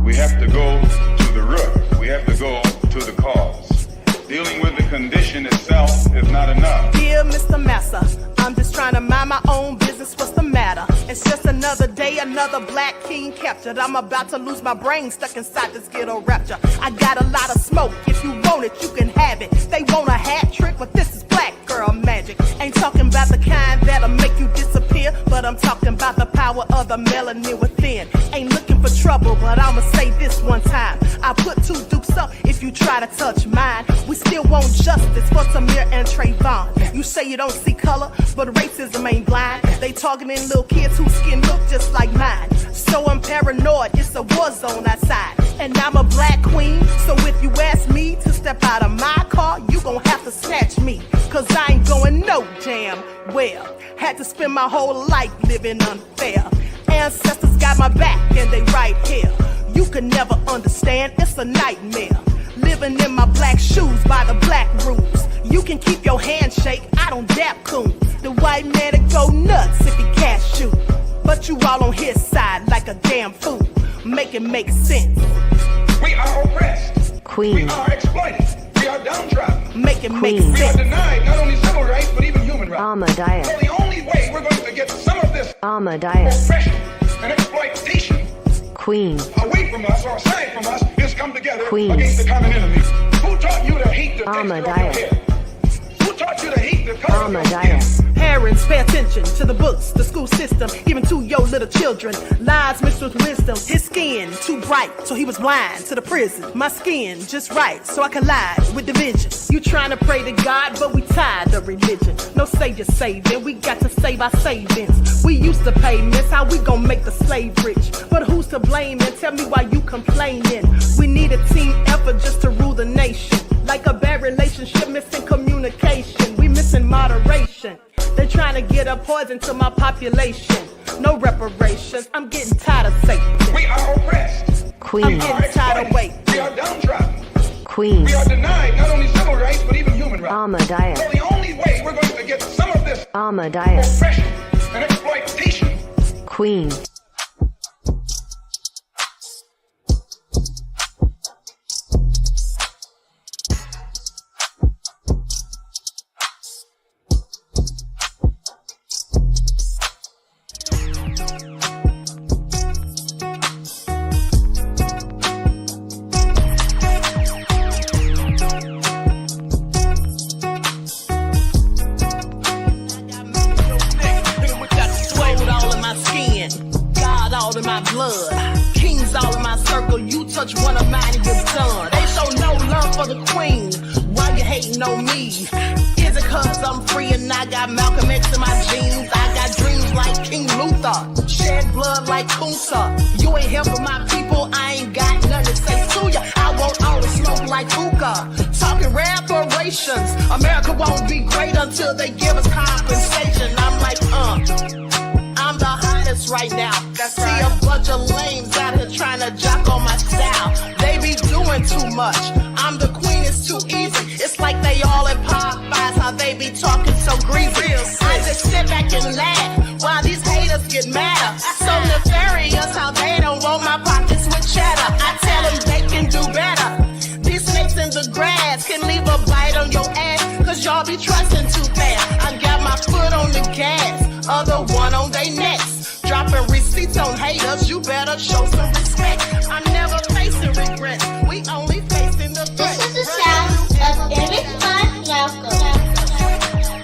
We have to go to the root. We have to go to the cause. Dealing with the condition itself is not enough. Dear Mr. Massa, I'm just trying to mind my own business. What's the matter? It's just another day, another black king captured. I'm about to lose my brain, stuck inside this ghetto rapture. I got a lot of smoke. If you want it, you can have it. They want a hat trick, but this is black girl magic. Ain't talking about the kind that'll make you disappear, but I'm talking about the power of the melanin within. Ain't looking for trouble, but I'ma say this one time. I put 2 dukes up if you try to touch mine. We still want justice for Samir and Trayvon. You say you don't see color, but racism ain't blind. They targeting little kids whose skin look just like mine. So I'm paranoid, it's a war zone outside. And I'm a black queen, so if you ask me to step out of my car, you gon' have to snatch me. Cause I ain't going no damn well. Had to spend my whole life living unfair. Ancestors got my back and they right here. You can never understand, it's a nightmare. Living in my black shoes by the black rules. You can keep your handshake, I don't dap coon. The white man to go nuts if he cash you. But you all on his side like a damn fool. Make it make sense. We are oppressed. Queen. We are exploited. We are downtrodden. Make it make We are sense. denied not only civil rights but even human rights. Ahmadiyyah. So the only way we're going to get some of this Ahmadiyyah. oppression and exploitation Queen. away from us or aside from us is come together Queen. against the common enemy. Who taught you to hate the texture of your Ahmadiyyah. hair? Who taught you to hate the color of your skin? Ahmadiyyah. Parents, pay attention to the books, the school system, even to your little children. Lies mixed with wisdom. His skin too bright, so he was blind to the prison. My skin just right, so I collide with division. You trying to pray to God, but we tired of religion. No savior saving, we got to save our savings. We used to pay miss, how we gon' make the slave rich? But who's to blame and tell me why you complaining? We need a team effort just to rule the nation. Like a bad relationship, missing communication. We missing moderation. They're trying to get a poison to my population. No reparations, I'm getting tired of Satan. We are oppressed. Queen. I'm getting tired of waiting. We are downtrodden. Queen. We are denied not only civil rights but even human rights. Ahmadiyyah. So the only way we're going to get some of this Ahmadiyyah. oppression and exploitation. Queen. Touch one of mine and you're done. They show no love for the queen. Why you hating on me? Is it cause I'm free and I got Malcolm X in my jeans? I got dreams like King Luther, shed blood like Kunsa. You ain't here for my people, I ain't got nothing to say to ya. I want all the smoke like hookah. Talking reparations, America won't be great until they give us compensation. I'm like, I'm the hottest right now. See a bunch of lames out here trying to jock on my style. They be doing too much. I'm the queen, it's too easy. It's like they all in Popeyes, how they be talking so greasy. I just sit back and laugh while these haters get madder. So nefarious how they don't want my pockets with cheddar. I tell them they can do better. These snakes in the grass can leave a bite on your ass, cause y'all be trusting too fast. I got my foot on the gas, other one on they necks. Dropping receipts on haters, you better show some respect. I'm never facing regrets, we only facing the threat. This is the sound of Eric Malcolm.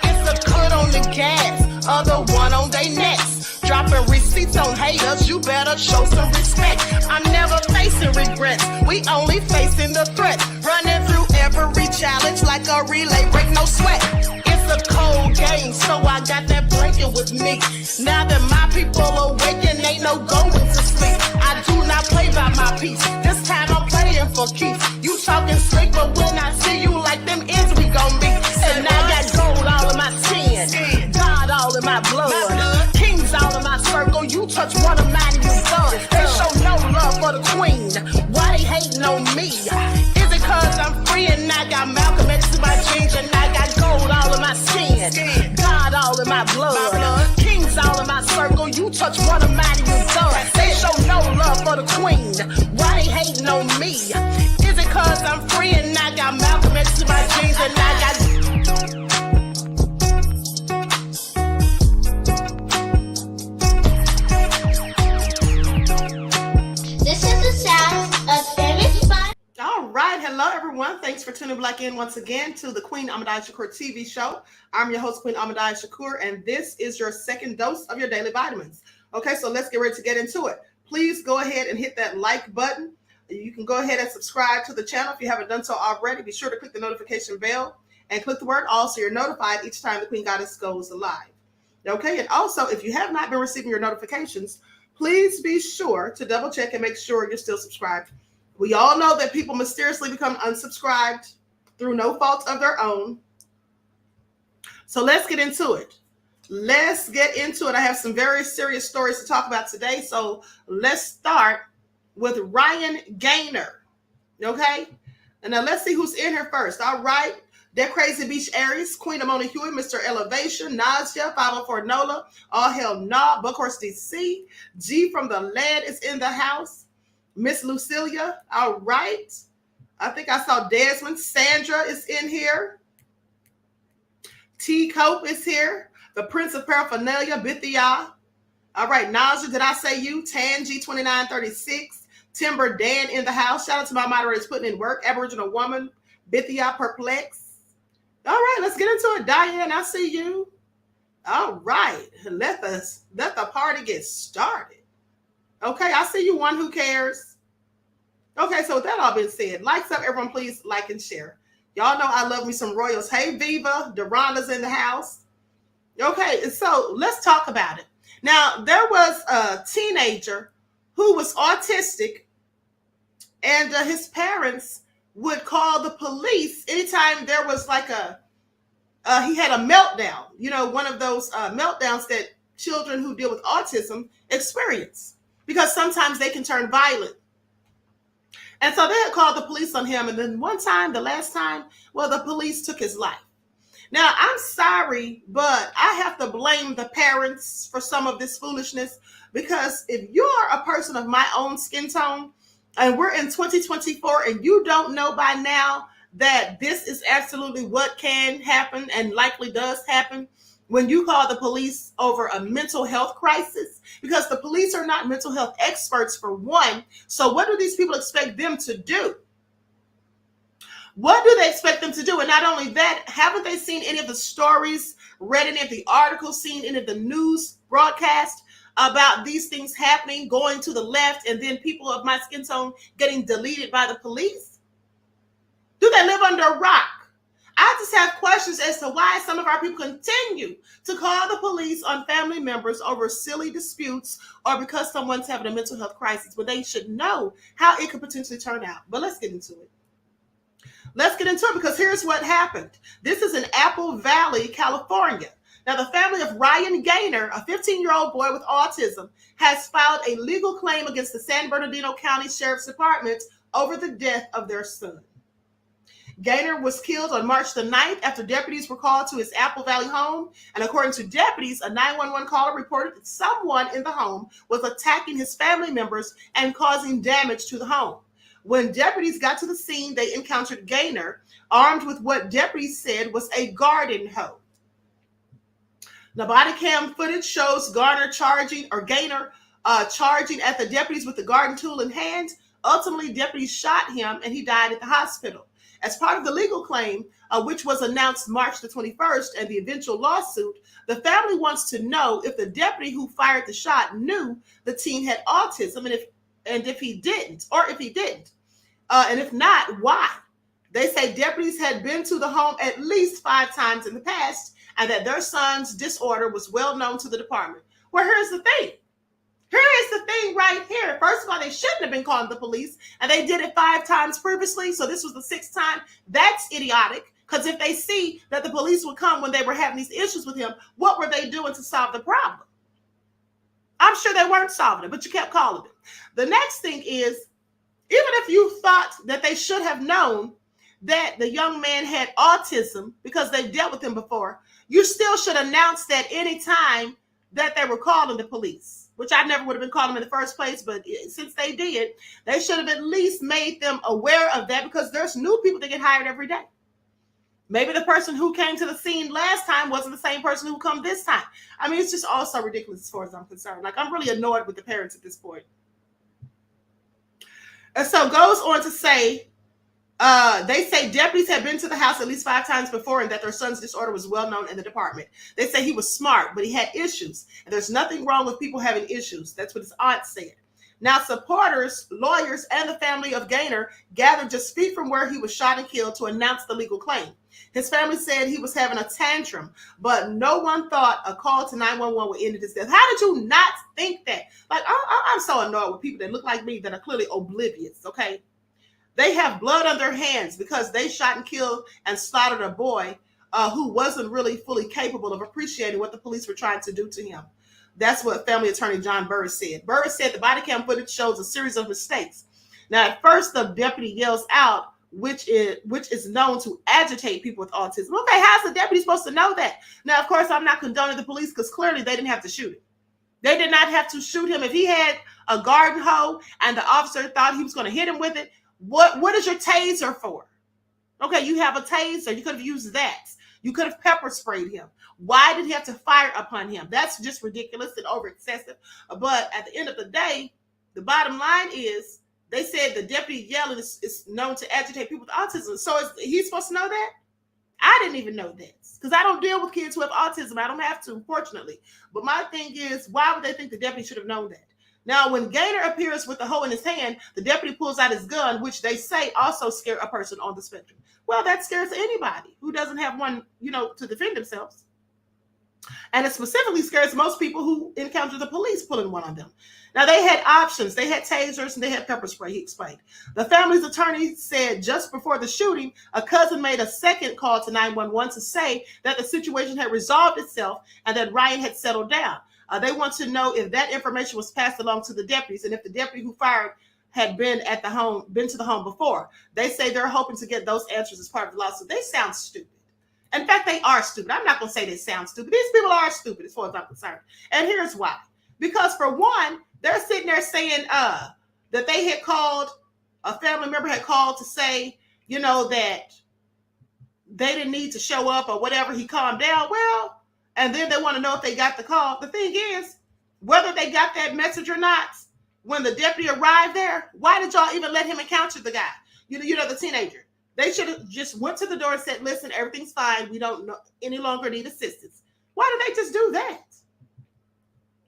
It's a cut on the gas, other one on they necks. Dropping receipts on haters, you better show some respect. I'm never facing regrets, we only facing the threat. Running through every challenge like a relay, break no sweat. It's a cold game, so I got that blanket with me. Now that my people awaken, ain't no going to sleep. I do not play by my piece, this time I'm playing for keeps. You talking slick, but when I see you like them ends, we gon' meet. And I got gold all in my skin, God all in my blood, kings all in my circle. You touch one of mine and you done. They show no love for the queen, why they hating on me? Is it cause I'm free and I got Malcolm X in my jeans, and I got gold all in my skin, God all in my blood, kings all in my circle. You touch one of mine and you done. They show no love for the queen, why they hating on me? Is it cause I'm free and I got Malcolm X in my jeans and I got... This is the sound of Image by... All right, hello everyone. Thanks for tuning back in once again to the Queen Ahmadiyyah Shakur TV show. I'm your host, Queen Ahmadiyyah Shakur, and this is your second dose of your daily vitamins. Okay, so let's get ready to get into it. Please go ahead and hit that like button. You can go ahead and subscribe to the channel if you haven't done so already. Be sure to click the notification bell and click the word all so you're notified each time the Queen Goddess goes live. Okay, and also if you have not been receiving your notifications, please be sure to double check and make sure you're still subscribed. We all know that people mysteriously become unsubscribed through no fault of their own. So let's get into it. Let's get into it. I have some very serious stories to talk about today. So let's start with Ryan Gaynor. Okay? And now let's see who's in here first. All right. That Crazy Beach Aries, Queen Amona Hewitt, Mr. Elevation, Nasia, 504 Nola, All Hell Nah, Buckhorse DC, G from the Lead is in the house. Miss Lucilia, all right. I think I saw Desmond. Sandra is in here. T. Cope is here. The Prince of Paraphernalia, Bithia. All right, Naja, did I say you? Tangi 2936. Timber Dan in the house. Shout out to my moderators putting in work. Aboriginal Woman, Bithia Perplex. All right, let's get into it. Diane, I see you. All right, let the party get started. Okay, I see you, One Who Cares. Okay, so with that all being said, likes up, everyone, please like and share. Y'all know I love me some Royals. Hey, Viva, Deronda's in the house. Okay, so let's talk about it. Now, there was a teenager who was autistic, and his parents would call the police anytime there was like he had a meltdown. You know, one of those meltdowns that children who deal with autism experience, because sometimes they can turn violent. And so they had called the police on him. And then one time, the last time, well, the police took his life. Now, I'm sorry, but I have to blame the parents for some of this foolishness, because if you're a person of my own skin tone and we're in 2024 and you don't know by now that this is absolutely what can happen and likely does happen when you call the police over a mental health crisis, because the police are not mental health experts for one. So what do these people expect them to do? What do they expect them to do? And not only that, haven't they seen any of the stories, read any of the articles, seen any of the news broadcast about these things happening, going to the left, and then people of my skin tone getting deleted by the police? Do they live under a rock? I just have questions as to why some of our people continue to call the police on family members over silly disputes or because someone's having a mental health crisis, when they should know how it could potentially turn out. But let's get into it. Let's get into it, because here's what happened. This is in Apple Valley, California. Now, the family of Ryan Gaynor, a 15-year-old boy with autism, has filed a legal claim against the San Bernardino County Sheriff's Department over the death of their son. Gaynor was killed on March the 9th after deputies were called to his Apple Valley home. And according to deputies, a 911 caller reported that someone in the home was attacking his family members and causing damage to the home. When deputies got to the scene, they encountered Gaynor armed with what deputies said was a garden hoe. The body cam footage shows Gaynor charging at the deputies with the garden tool in hand. Ultimately, deputies shot him and he died at the hospital. As part of the legal claim, which was announced March the 21st, and the eventual lawsuit, the family wants to know if the deputy who fired the shot knew the teen had autism, and if he didn't, and if not, why. They say deputies had been to the home at least 5 times in the past, and that their son's disorder was well known to the department. Well, here's the thing. Here is the thing right here. First of all, they shouldn't have been calling the police, and they did it 5 times previously, so this was the 6th time. That's idiotic, because if they see that the police would come when they were having these issues with him, what were they doing to solve the problem? I'm sure they weren't solving it, but you kept calling them. The next thing is, even if you thought that they should have known that the young man had autism because they dealt with him before, you still should announce that anytime that they were calling the police, which I never would have been calling them in the first place. But since they did, they should have at least made them aware of that, because there's new people that get hired every day. Maybe the person who came to the scene last time wasn't the same person who come this time. I mean, it's just all so ridiculous as far as I'm concerned. Like, I'm really annoyed with the parents at this point. And so goes on to say, they say deputies had been to the house at least 5 times before, and that their son's disorder was well known in the department. They say he was smart, but he had issues. And there's nothing wrong with people having issues. That's what his aunt said. Now, supporters, lawyers, and the family of Gaynor gathered just feet from where he was shot and killed to announce the legal claim. His family said he was having a tantrum, but no one thought a call to 911 would end his death. How did you not think that? Like, I'm so annoyed with people that look like me that are clearly oblivious, okay? They have blood on their hands because they shot and killed and slaughtered a boy who wasn't really fully capable of appreciating what the police were trying to do to him. That's what family attorney John Burris said. Burris said the body cam footage shows a series of mistakes. Now, at first, the deputy yells out, which is known to agitate people with autism. Okay, how's the deputy supposed to know that? Now, of course, I'm not condoning the police, because clearly they didn't have to shoot him. They did not have to shoot him. If he had a garden hoe and the officer thought he was going to hit him with it, what is your taser for? Okay, you have a taser. You could have used that. You could have pepper sprayed him. Why did he have to fire upon him? That's just ridiculous and over excessive. But at the end of the day, the bottom line is, they said the deputy yelling is known to agitate people with autism. So is he supposed to know that? I didn't even know that, because I don't deal with kids who have autism. I don't have to, fortunately. But my thing is, why would they think the deputy should have known that? Now, when Gaynor appears with the hoe in his hand, the deputy pulls out his gun, which they say also scare a person on the spectrum. Well, that scares anybody who doesn't have one, to defend themselves. And it specifically scares most people who encounter the police pulling one on them. Now, they had options. They had tasers and they had pepper spray, he explained. The family's attorney said just before the shooting, a cousin made a second call to 911 to say that the situation had resolved itself and that Ryan had settled down. They want to know if that information was passed along to the deputies and if the deputy who fired had been to the home before. They say they're hoping to get those answers as part of the lawsuit. They sound stupid. In fact, they are stupid. I'm not going to say they sound stupid. These people are stupid as far as I'm concerned. And here's why. Because for one, they're sitting there saying that they had called, a family member had called to say, that they didn't need to show up or whatever. He calmed down. Well, and then they want to know if they got the call. The thing is, whether they got that message or not, when the deputy arrived there, why did y'all even let him encounter the guy? The teenager. They should have just went to the door and said, listen, everything's fine. We don't any longer need assistance. Why did they just do that?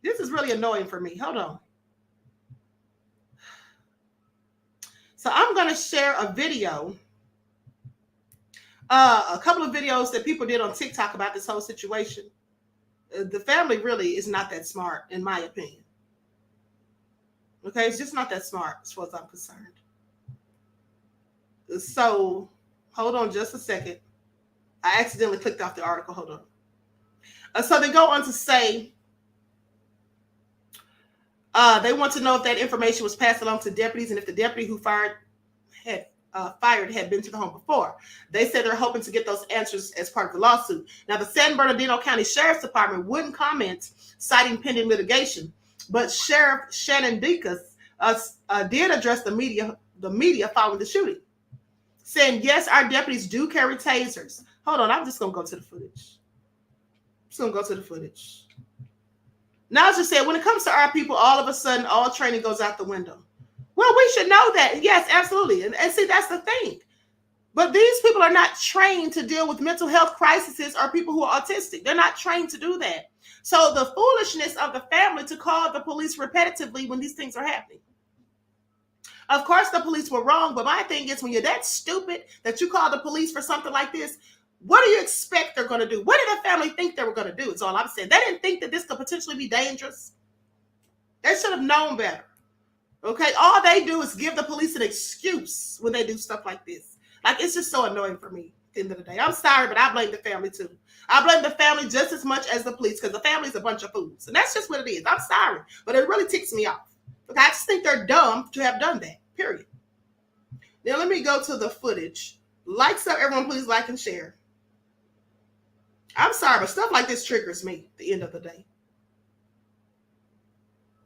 This is really annoying for me. Hold on. So I'm going to share a video, a couple of videos that people did on TikTok about this whole situation. The family really is not that smart, in my opinion. Okay, it's just not that smart as far as I'm concerned. So, hold on just a second. I accidentally clicked off the article. Hold on. So they go on to say, they want to know if that information was passed along to deputies and if the deputy who fired had been to the home before. They said they're hoping to get those answers as part of the lawsuit. Now, the San Bernardino County Sheriff's Department wouldn't comment, citing pending litigation, but Sheriff Shannon Deacus did address the media following the shooting, saying, yes, our deputies do carry tasers. Hold on, I'm just going to go to the footage. Now, as you said, when it comes to our people, all of a sudden, all training goes out the window. Well, we should know that. Yes, absolutely. And see, that's the thing. But these people are not trained to deal with mental health crises or people who are autistic. They're not trained to do that. So the foolishness of the family to call the police repetitively when these things are happening. Of course, the police were wrong. But my thing is, when you're that stupid that you call the police for something like this, what do you expect they're going to do? What did the family think they were going to do? It's all I'm saying. They didn't think that this could potentially be dangerous. They should have known better. Okay, all they do is give the police an excuse when they do stuff like this. Like, it's just so annoying for me at the end of the day. I'm sorry, but I blame the family too. I blame the family just as much as the police, because the family's a bunch of fools. And that's just what it is. I'm sorry, but it really ticks me off. Okay, I just think they're dumb to have done that, period. Now, let me go to the footage. Everyone please like and share. I'm sorry, but stuff like this triggers me at the end of the day.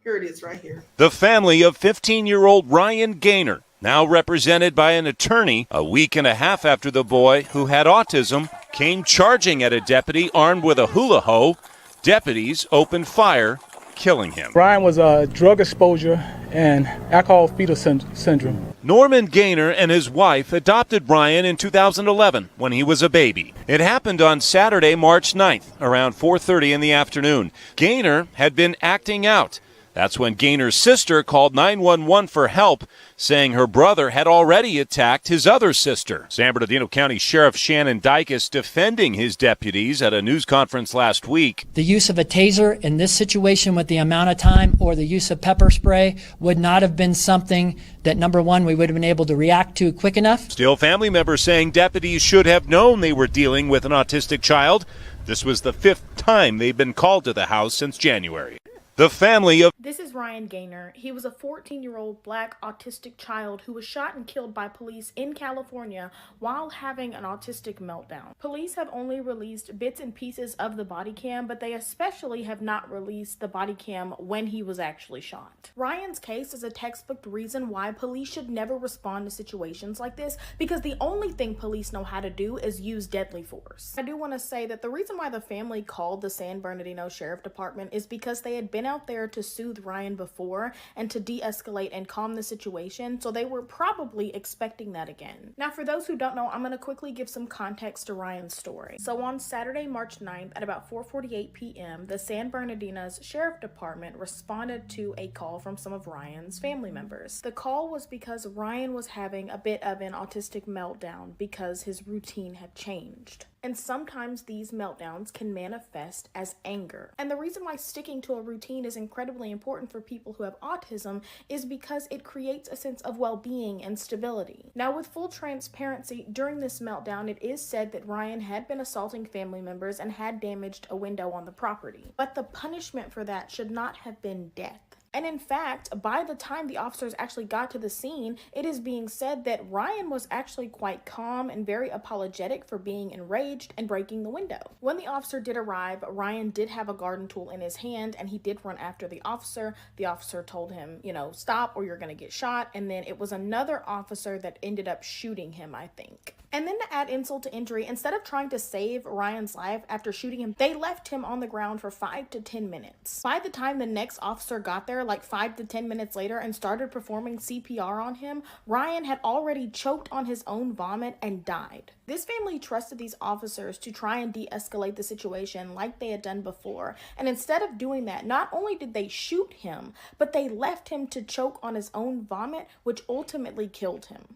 Here it is right here. The family of 15-year-old Ryan Gaynor, now represented by an attorney, a week and a half after the boy, who had autism, came charging at a deputy armed with a hula hoe. Deputies opened fire, killing him. Ryan was drug exposure and alcohol fetal syndrome. Norman Gaynor and his wife adopted Ryan in 2011 when he was a baby. It happened on Saturday, March 9th, around 4:30 in the afternoon. Gaynor had been acting out. That's when Gaynor's sister called 911 for help, saying her brother had already attacked his other sister. San Bernardino County Sheriff Shannon Dykes defending his deputies at a news conference last week. The use of a taser in this situation with the amount of time, or the use of pepper spray, would not have been something that, number one, we would have been able to react to quick enough. Still, family members saying deputies should have known they were dealing with an autistic child. This was the 5th time they've been called to the house since January. The family of... This is Ryan Gaynor. He was a 14-year-old black autistic child who was shot and killed by police in California while having an autistic meltdown. Police have only released bits and pieces of the body cam, but they especially have not released the body cam when he was actually shot. Ryan's case is a textbook reason why police should never respond to situations like this, because the only thing police know how to do is use deadly force. I do want to say that the reason why the family called the San Bernardino Sheriff Department is because they had been out there to soothe Ryan before and to de-escalate and calm the situation, so they were probably expecting that again. Now, for those who don't know, I'm going to quickly give some context to Ryan's story. So on Saturday, March 9th at about 4:48 p.m., the San Bernardino's Sheriff Department responded to a call from some of Ryan's family members. The call was because Ryan was having a bit of an autistic meltdown because his routine had changed. And sometimes these meltdowns can manifest as anger. And the reason why sticking to a routine is incredibly important for people who have autism is because it creates a sense of well-being and stability. Now, with full transparency, during this meltdown, it is said that Ryan had been assaulting family members and had damaged a window on the property. But the punishment for that should not have been death. And in fact, by the time the officers actually got to the scene, it is being said that Ryan was actually quite calm and very apologetic for being enraged and breaking the window. When the officer did arrive, Ryan did have a garden tool in his hand and he did run after the officer. The officer told him, stop or you're going to get shot. And then it was another officer that ended up shooting him, I think. And then to add insult to injury, instead of trying to save Ryan's life after shooting him, they left him on the ground for 5 to 10 minutes. By the time the next officer got there, like 5 to 10 minutes later, and started performing CPR on him, Ryan had already choked on his own vomit and died. This family trusted these officers to try and de-escalate the situation like they had done before. And instead of doing that, not only did they shoot him, but they left him to choke on his own vomit, which ultimately killed him.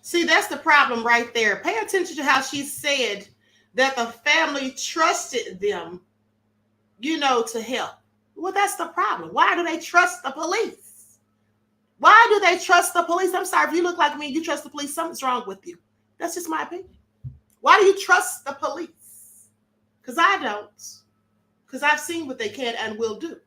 See, that's the problem right there. Pay attention to how she said that the family trusted them, to help. Well, that's the problem. Why do they trust the police? Why do they trust the police? I'm sorry, if you look like me and you trust the police, something's wrong with you. That's just my opinion. Why do you trust the police? Because I don't. Because I've seen what they can and will do.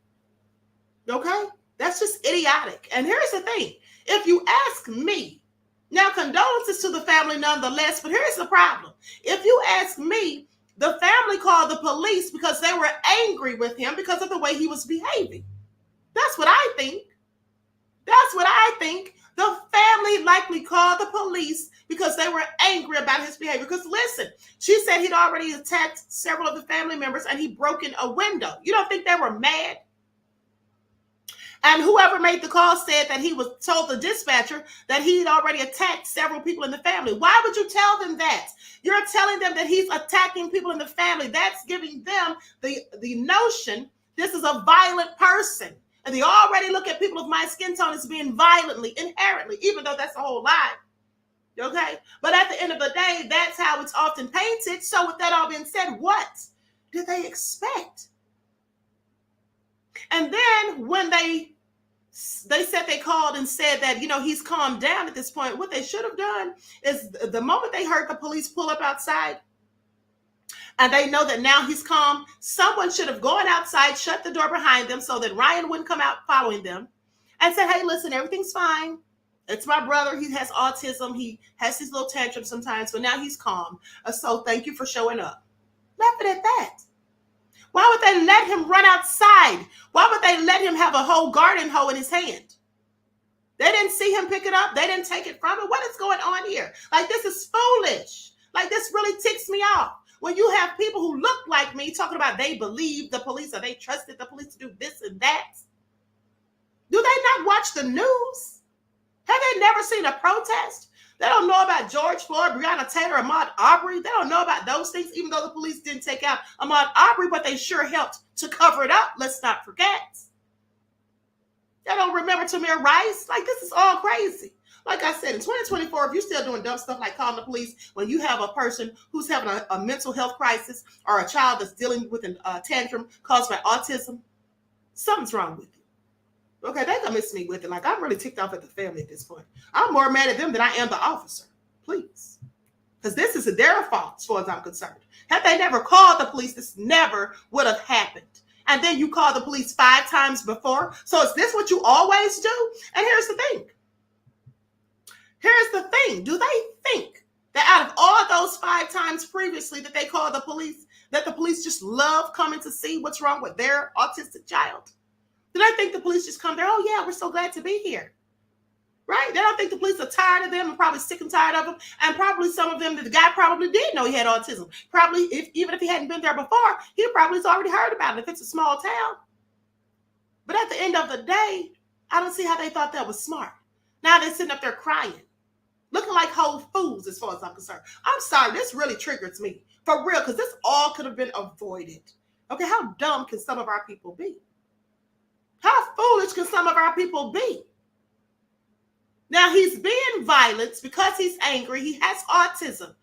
Okay? That's just idiotic. And here's the thing. If you ask me, now, condolences to the family nonetheless, but here's the problem. If you ask me, the family called the police because they were angry with him because of the way he was behaving. That's what I think. That's what I think. The family likely called the police because they were angry about his behavior. Because listen, she said he'd already attacked several of the family members and he'd broken a window. You don't think they were mad? And whoever made the call said that he was told the dispatcher that he had already attacked several people in the family. Why would you tell them that? You're telling them that he's attacking people in the family. That's giving them the notion this is a violent person. And they already look at people of my skin tone as being violently, inherently, even though that's a whole lie. Okay? But at the end of the day, that's how it's often painted. So with that all being said, what did they expect? And then when they said they called and said that, he's calmed down at this point, what they should have done is the moment they heard the police pull up outside and they know that now he's calm, someone should have gone outside, shut the door behind them so that Ryan wouldn't come out following them and said, hey, listen, everything's fine. It's my brother. He has autism. He has his little tantrums sometimes, but now he's calm. So thank you for showing up. Left it at that. Why would they let him run outside? Why would they let him have a whole garden hoe in his hand? They didn't see him pick it up. They didn't take it from him. What is going on here? Like, this is foolish. Like, this really ticks me off. When you have people who look like me talking about they believe the police or they trusted the police to do this and that. Do they not watch the news? Have they never seen a protest? They don't know about George Floyd, Breonna Taylor, Ahmaud Arbery. They don't know about those things, even though the police didn't take out Ahmaud Arbery, but they sure helped to cover it up. Let's not forget. They don't remember Tamir Rice. Like, this is all crazy. Like I said, in 2024, if you're still doing dumb stuff like calling the police when you have a person who's having a mental health crisis or a child that's dealing with a tantrum caused by autism, something's wrong with you. Okay, they gonna miss me with it. Like, I'm really ticked off at the family at this point. I'm more mad at them than I am the officer. Please. Because this is their fault as far as I'm concerned. Had they never called the police, this never would have happened. And then you call the police 5 times before. So is this what you always do? And here's the thing. Do they think that out of all those 5 times previously that they called the police, that the police just love coming to see what's wrong with their autistic child? Do they think the police just come there? Oh, yeah, we're so glad to be here. Right? They don't think the police are tired of them and probably sick and tired of them. And probably some of them, the guy probably did know he had autism. Probably, even if he hadn't been there before, he probably has already heard about it if it's a small town. But at the end of the day, I don't see how they thought that was smart. Now they're sitting up there crying, looking like whole fools as far as I'm concerned. I'm sorry, this really triggers me. For real, because this all could have been avoided. Okay, how dumb can some of our people be? How foolish can some of our people be? Now, he's being violent because he's angry. He has autism.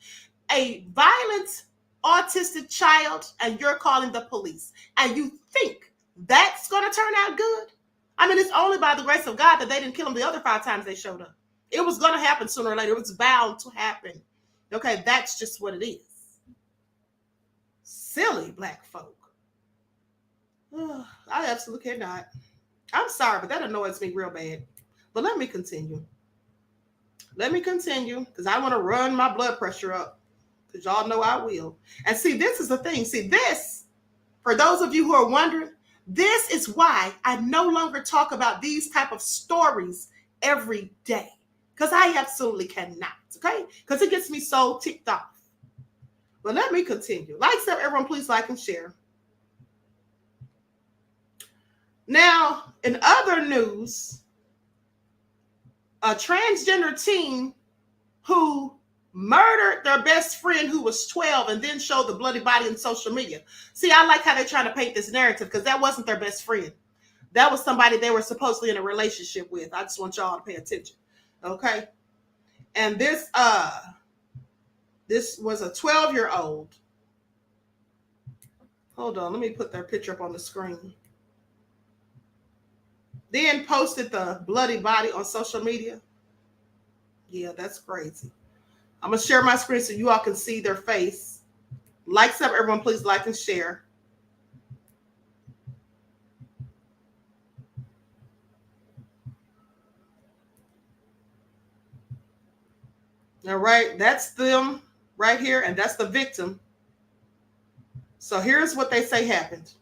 A violent, autistic child, and you're calling the police. And you think that's going to turn out good? I mean, it's only by the grace of God that they didn't kill him the other 5 times they showed up. It was going to happen sooner or later. It was bound to happen. Okay, that's just what it is. Silly black folk. Oh, I absolutely cannot. I'm sorry, but that annoys me real bad. But let me continue. Because I want to run my blood pressure up. Because y'all know I will. And see, this is the thing. See, this, for those of you who are wondering, this is why I no longer talk about these type of stories every day. Because I absolutely cannot, okay? Because it gets me so ticked off. But let me continue. Like, so everyone, please like and share. Now, in other news, a transgender teen who murdered their best friend who was 12 and then showed the bloody body on social media. See, I like how they're trying to paint this narrative because that wasn't their best friend. That was somebody they were supposedly in a relationship with. I just want y'all to pay attention. Okay? And this was a 12-year-old. Hold on, let me put their picture up on the screen. Then posted the bloody body on social media. Yeah, that's crazy. I'm going to share my screen so you all can see their face. Like, sub, everyone, please like and share. All right, that's them right here, and that's the victim. So here's what they say happened.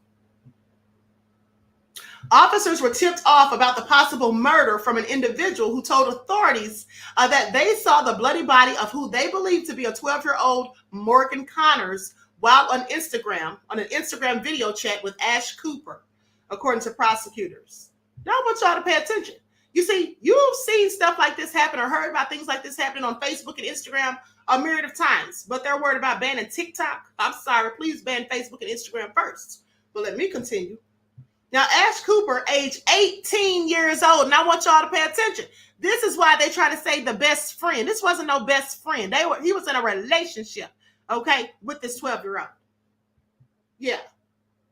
Officers were tipped off about the possible murder from an individual who told authorities that they saw the bloody body of who they believed to be a 12-year-old Morgan Connors while on an Instagram video chat with Ash Cooper, according to prosecutors. Now I want y'all to pay attention. You see, you've seen stuff like this happen or heard about things like this happening on Facebook and Instagram a myriad of times, but they're worried about banning TikTok. I'm sorry, please ban Facebook and Instagram first. But let me continue. Now, Ash Cooper, age 18 years old, and I want y'all to pay attention. This is why they try to say the best friend. This wasn't no best friend. He was in a relationship, okay, with this 12-year-old. Yeah.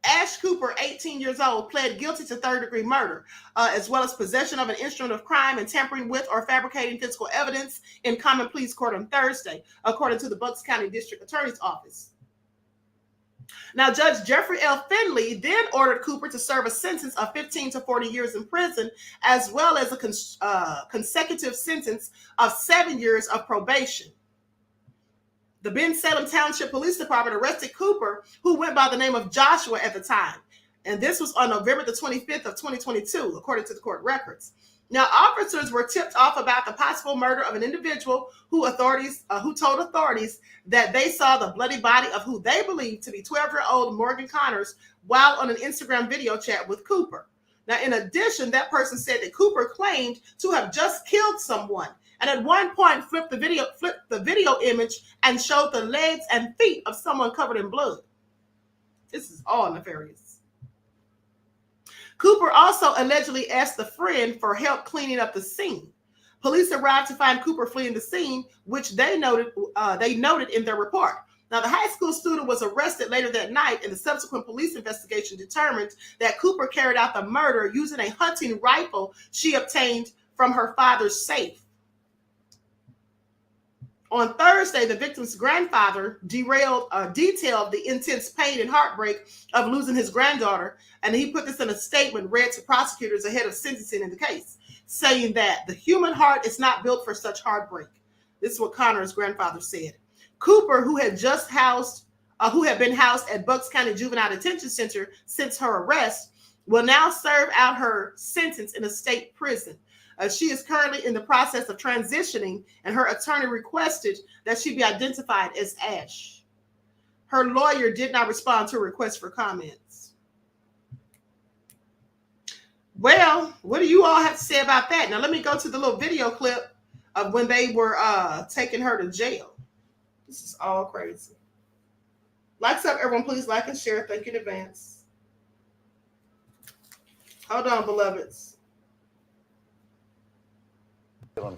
Ash Cooper, 18 years old, pled guilty to third-degree murder, as well as possession of an instrument of crime and tampering with or fabricating physical evidence in common pleas court on Thursday, according to the Bucks County District Attorney's Office. Now, Judge Jeffrey L. Finley then ordered Cooper to serve a sentence of 15 to 40 years in prison, as well as a consecutive sentence of 7 years of probation. The Ben Salem Township Police Department arrested Cooper, who went by the name of Joshua at the time. And this was on November the 25th of 2022, according to the court records. Now, officers were tipped off about the possible murder of an individual who told authorities that they saw the bloody body of who they believed to be 12-year-old Morgan Connors while on an Instagram video chat with Cooper. Now, in addition, that person said that Cooper claimed to have just killed someone, and at one point flipped the video image and showed the legs and feet of someone covered in blood. This is all nefarious. Cooper also allegedly asked a friend for help cleaning up the scene. Police arrived to find Cooper fleeing the scene, which they noted in their report. Now, the high school student was arrested later that night, and the subsequent police investigation determined that Cooper carried out the murder using a hunting rifle she obtained from her father's safe. On Thursday, the victim's grandfather detailed the intense pain and heartbreak of losing his granddaughter, and he put this in a statement read to prosecutors ahead of sentencing in the case, saying that the human heart is not built for such heartbreak. This is what Connor's grandfather said. Cooper, who had been housed at Bucks County Juvenile Detention Center since her arrest, will now serve out her sentence in a state prison. She is currently in the process of transitioning, and her attorney requested that she be identified as Ash. Her lawyer did not respond to a request for comments. Well, what do you all have to say about that? Now, let me go to the little video clip of when they were taking her to jail. This is all crazy. Likes up, everyone. Please like and share. Thank you in advance. Hold on, beloveds.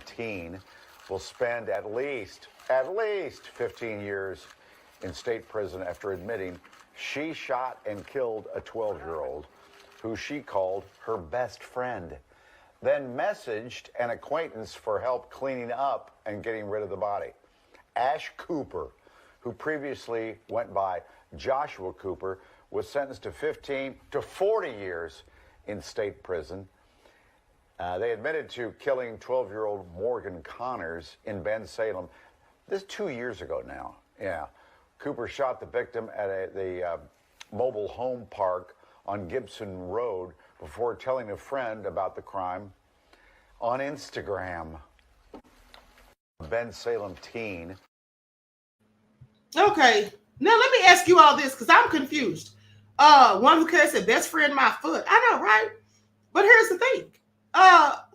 Teen will spend at least 15 years in state prison after admitting she shot and killed a 12-year-old who she called her best friend, then messaged an acquaintance for help cleaning up and getting rid of the body. Ash Cooper, who previously went by Joshua Cooper, was sentenced to 15 to 40 years in state prison. They admitted to killing 12-year-old Morgan Connors in Ben Salem. This is 2 years ago now. Yeah. Cooper shot the victim at the mobile home park on Gibson Road before telling a friend about the crime on Instagram. Ben Salem teen. Okay. Now let me ask you all this, because I'm confused. One who cares said, best friend my foot. I know, right? But here's the thing.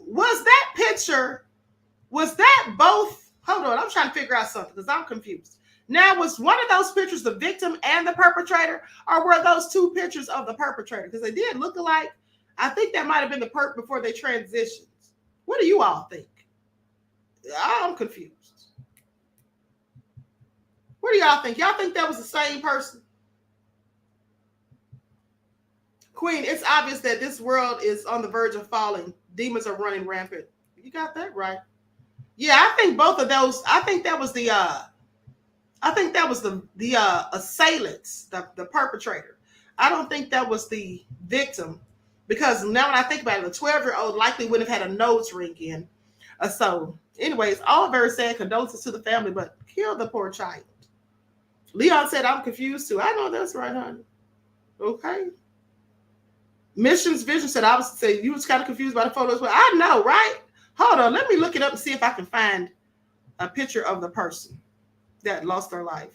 Was that picture, was that both? Hold on, I'm trying to figure out something because I'm confused. Now, was one of those pictures the victim and the perpetrator, or were those two pictures of the perpetrator? Because they did look alike. I think that might have been the perp before they transitioned. What do you all think? I'm confused. What do y'all think? Y'all think that was the same person? Queen, it's obvious that this world is on the verge of falling. Demons are running rampant. You got that right. Yeah, I think both of those. I think that was the assailants, the perpetrator. I don't think that was the victim, because now when I think about it, the 12-year-old likely wouldn't have had a nose ring in. So, anyways, all very sad. Condolences to the family, but kill the poor child. Leon said, "I'm confused too." I know that's right, honey. Okay. Missions Vision said, "I was say you was kind of confused by the photos." Well, I know, right? Hold on, let me look it up and see if I can find a picture of the person that lost their life.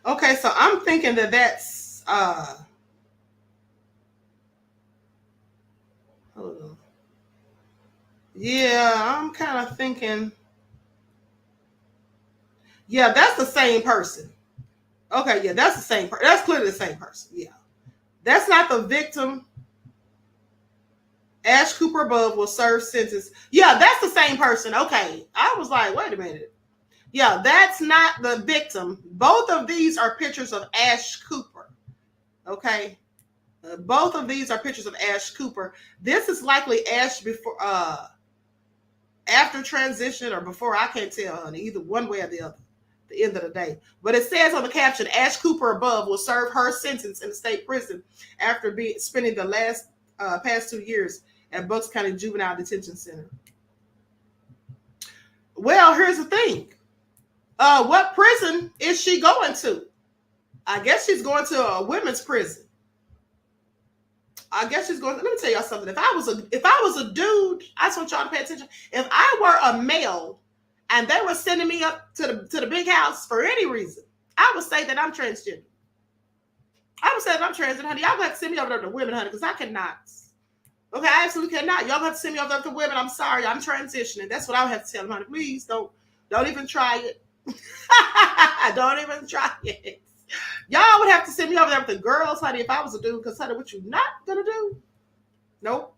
Okay, so I'm thinking that that's hold on. Yeah, I'm kind of thinking. Yeah, that's the same person. Okay, yeah, that's the same person. That's clearly the same person. Yeah. That's not the victim. Ash Cooper above will serve sentence. Yeah, that's the same person. Okay. I was like, wait a minute. Yeah, that's not the victim. Both of these are pictures of Ash Cooper. Okay. Both of these are pictures of Ash Cooper. This is likely Ash before, after transition or before. I can't tell, honey. Either one way or the other. At the end of the day. But it says on the caption, Ash Cooper above will serve her sentence in the state prison after spending the past 2 years at Bucks County Juvenile Detention Center. Well, here's the thing. What prison is she going to? I guess she's going to a women's prison. I guess she's going. Let me tell y'all something. If I was a dude, I just want y'all to pay attention. If I were a male and they were sending me up to the big house for any reason, I would say that I'm transgender. I would say that I'm transgender, honey. Y'all gonna have to send me over there to women, honey, because I cannot. Okay, I absolutely cannot. Y'all have to send me over there to women. I'm sorry, I'm transitioning. That's what I would have to tell them, honey. Please don't even try it. Don't even try it. Y'all would have to send me over there with the girls, honey, if I was a dude, because, honey, what you not gonna do? Nope.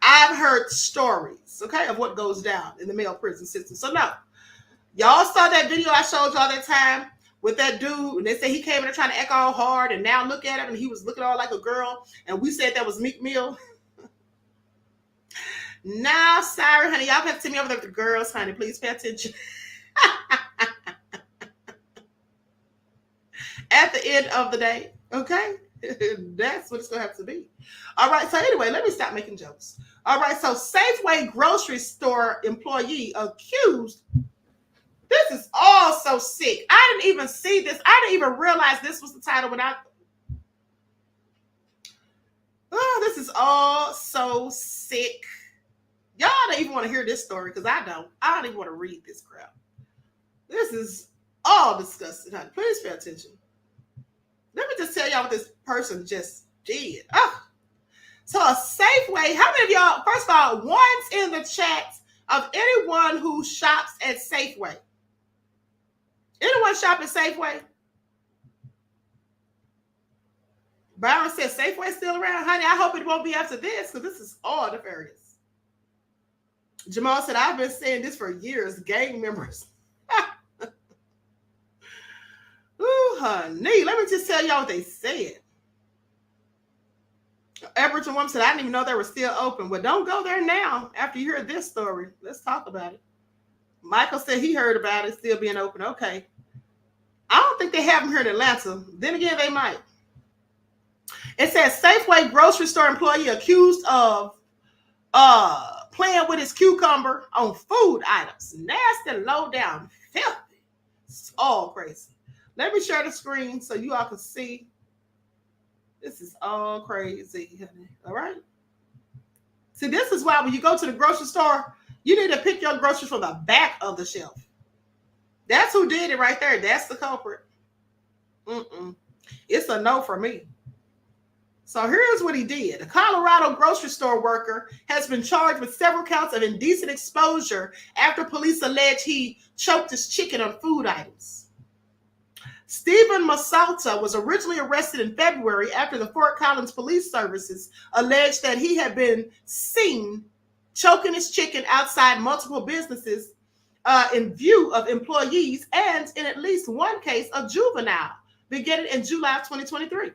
I've heard stories, okay, of what goes down in the male prison system. So, no. Y'all saw that video I showed y'all that time with that dude, and they said he came in there trying to act all hard, and now look at him, and he was looking all like a girl, and we said that was Meek Mill. Nah, sorry, honey. Y'all have to send me over there with the girls, honey. Please pay attention. At the end of the day, okay? That's what it's going to have to be. All right, so anyway, let me stop making jokes. All right, so Safeway grocery store employee accused. This is all so sick. I didn't even see this. I didn't even realize this was the title when I... Oh, this is all so sick. Y'all don't even want to hear this story because I don't. I don't even want to read this crap. This is all disgusting, honey. Please pay attention. Let me just tell y'all what this person just did. Oh. So a Safeway, how many of y'all, first of all, one's in the chat of anyone who shops at Safeway? Anyone shop at Safeway? Byron says Safeway's still around. Honey, I hope it won't be after this because this is all nefarious. Jamal said, I've been saying this for years. Gang members. Ooh, honey. Let me just tell y'all what they said. Aboriginal woman said, I didn't even know they were still open. Well, don't go there now after you hear this story. Let's talk about it. Michael said he heard about it still being open. Okay. I don't think they have them here in Atlanta. Then again, they might. It says Safeway grocery store employee accused of playing with his cucumber on food items. Nasty, low down, filthy. It's all crazy. Let me share the screen so you all can see. This is all crazy, honey. All right. See, this is why when you go to the grocery store, you need to pick your groceries from the back of the shelf. That's who did it right there. That's the culprit. It's a no for me. So here's what he did. A Colorado grocery store worker has been charged with several counts of indecent exposure after police allege he choked his chicken on food items. Stephen Masalta was originally arrested in February after the Fort Collins Police Services alleged that he had been seen choking his chicken outside multiple businesses in view of employees and, in at least one case, a juvenile, beginning in July of 2023.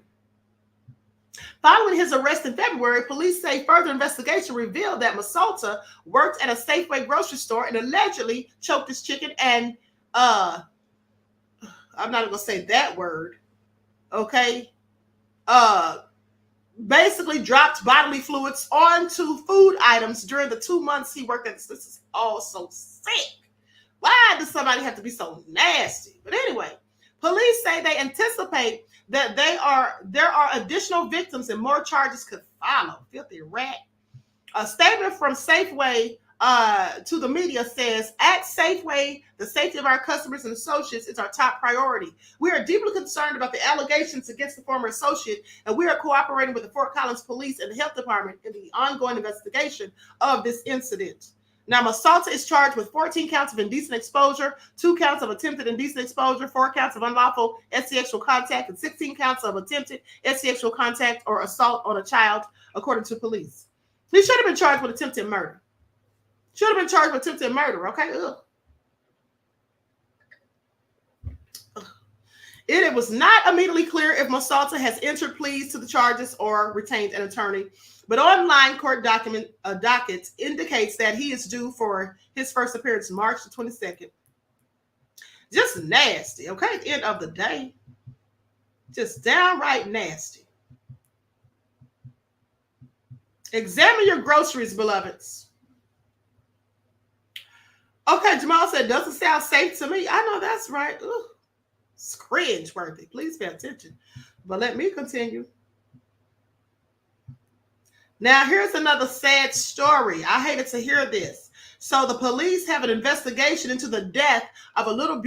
Following his arrest in February, police say further investigation revealed that Masalta worked at a Safeway grocery store and allegedly choked his chicken and I'm not going to say that word, okay? Basically dropped bodily fluids onto food items during the 2 months he worked at. This is all so sick. Why does somebody have to be so nasty? But anyway, police say they anticipate that there are additional victims and more charges could follow. Filthy rat. A statement from Safeway to the media says, at Safeway, the safety of our customers and associates is our top priority. We are deeply concerned about the allegations against the former associate, and we are cooperating with the Fort Collins Police and the Health Department in the ongoing investigation of this incident. Now, Masalta is charged with 14 counts of indecent exposure, 2 counts of attempted indecent exposure, 4 counts of unlawful sexual contact, and 16 counts of attempted sexual contact or assault on a child, according to police. He should have been charged with attempted murder. Should have been charged with attempted murder, okay? Ugh. It was not immediately clear if Mosalta has entered pleas to the charges or retained an attorney, but online court dockets indicates that he is due for his first appearance March the 22nd. Just nasty, okay? At the end of the day, just downright nasty. Examine your groceries, beloveds. Okay, Jamal said, doesn't sound safe to me. I know that's right. Ooh, it's cringe-worthy. Please pay attention. But let me continue. Now, here's another sad story. I hated to hear this. So the police have an investigation into the death of a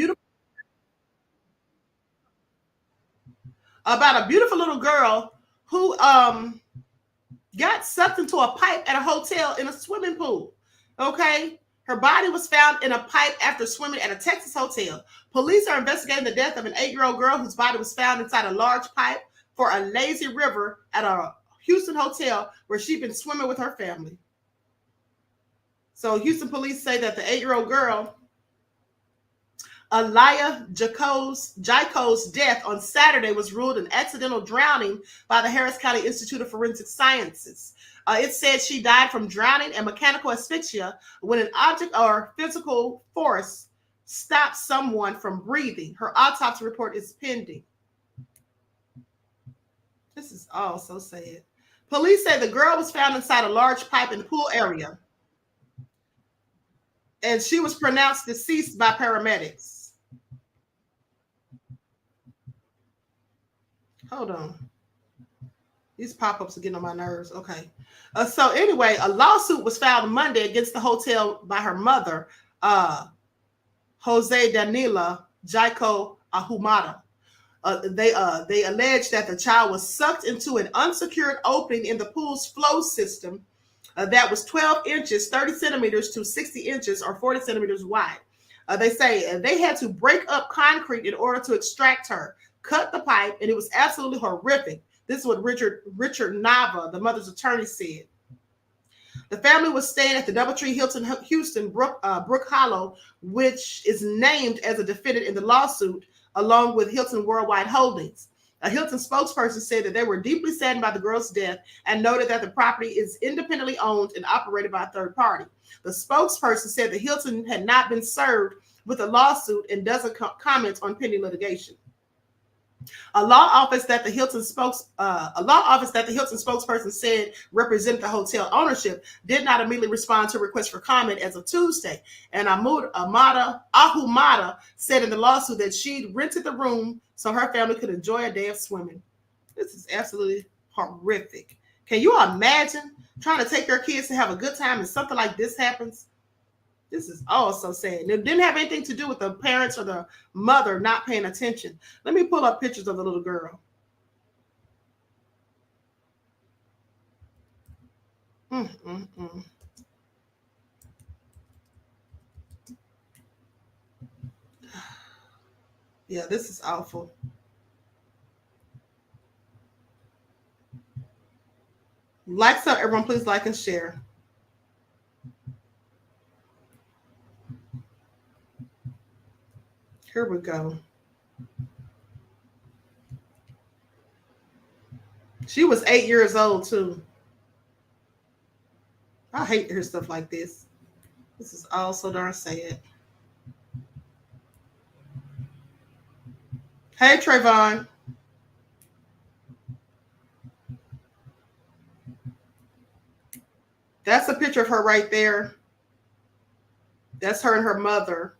beautiful little girl who got sucked into a pipe at a hotel in a swimming pool. Okay? Her body was found in a pipe after swimming at a Texas hotel. Police are investigating the death of an 8-year-old girl whose body was found inside a large pipe for a lazy river at a Houston hotel where she'd been swimming with her family. So Houston police say that the 8-year-old girl, Ahmadiyyah Jaco's death on Saturday was ruled an accidental drowning by the Harris County Institute of Forensic Sciences. It said she died from drowning and mechanical asphyxia when an object or physical force stopped someone from breathing. Her autopsy report is pending. This is all so sad. Police say the girl was found inside a large pipe in the pool area, and she was pronounced deceased by paramedics. Hold on. These pop-ups are getting on my nerves. Okay. So anyway, a lawsuit was filed Monday against the hotel by her mother, Jose Danila Jaco Ahumada. They allege that the child was sucked into an unsecured opening in the pool's flow system that was 12 inches, 30 centimeters to 60 inches or 40 centimeters wide. They say they had to break up concrete in order to extract her, cut the pipe, and it was absolutely horrific. This is what Richard Nava, the mother's attorney, said. The family was staying at the Doubletree Hilton Houston Brook Hollow, which is named as a defendant in the lawsuit, along with Hilton Worldwide Holdings. A Hilton spokesperson said that they were deeply saddened by the girl's death and noted that the property is independently owned and operated by a third party. The spokesperson said that Hilton had not been served with a lawsuit and doesn't comment on pending litigation. A law office that the Hilton spokesperson said represented the hotel ownership did not immediately respond to a request for comment as of Tuesday. And Ahumada said in the lawsuit that she'd rented the room so her family could enjoy a day of swimming. This is absolutely horrific. Can you imagine trying to take your kids to have a good time and something like this happens? This is all so sad. And it didn't have anything to do with the parents or the mother not paying attention. Let me pull up pictures of the little girl. Yeah, this is awful. Like so, everyone, please like and share. Here we go. She was 8 years old, too. I hate to hear stuff like this. This is all so darn sad. Hey, Trayvon. That's a picture of her right there. That's her and her mother.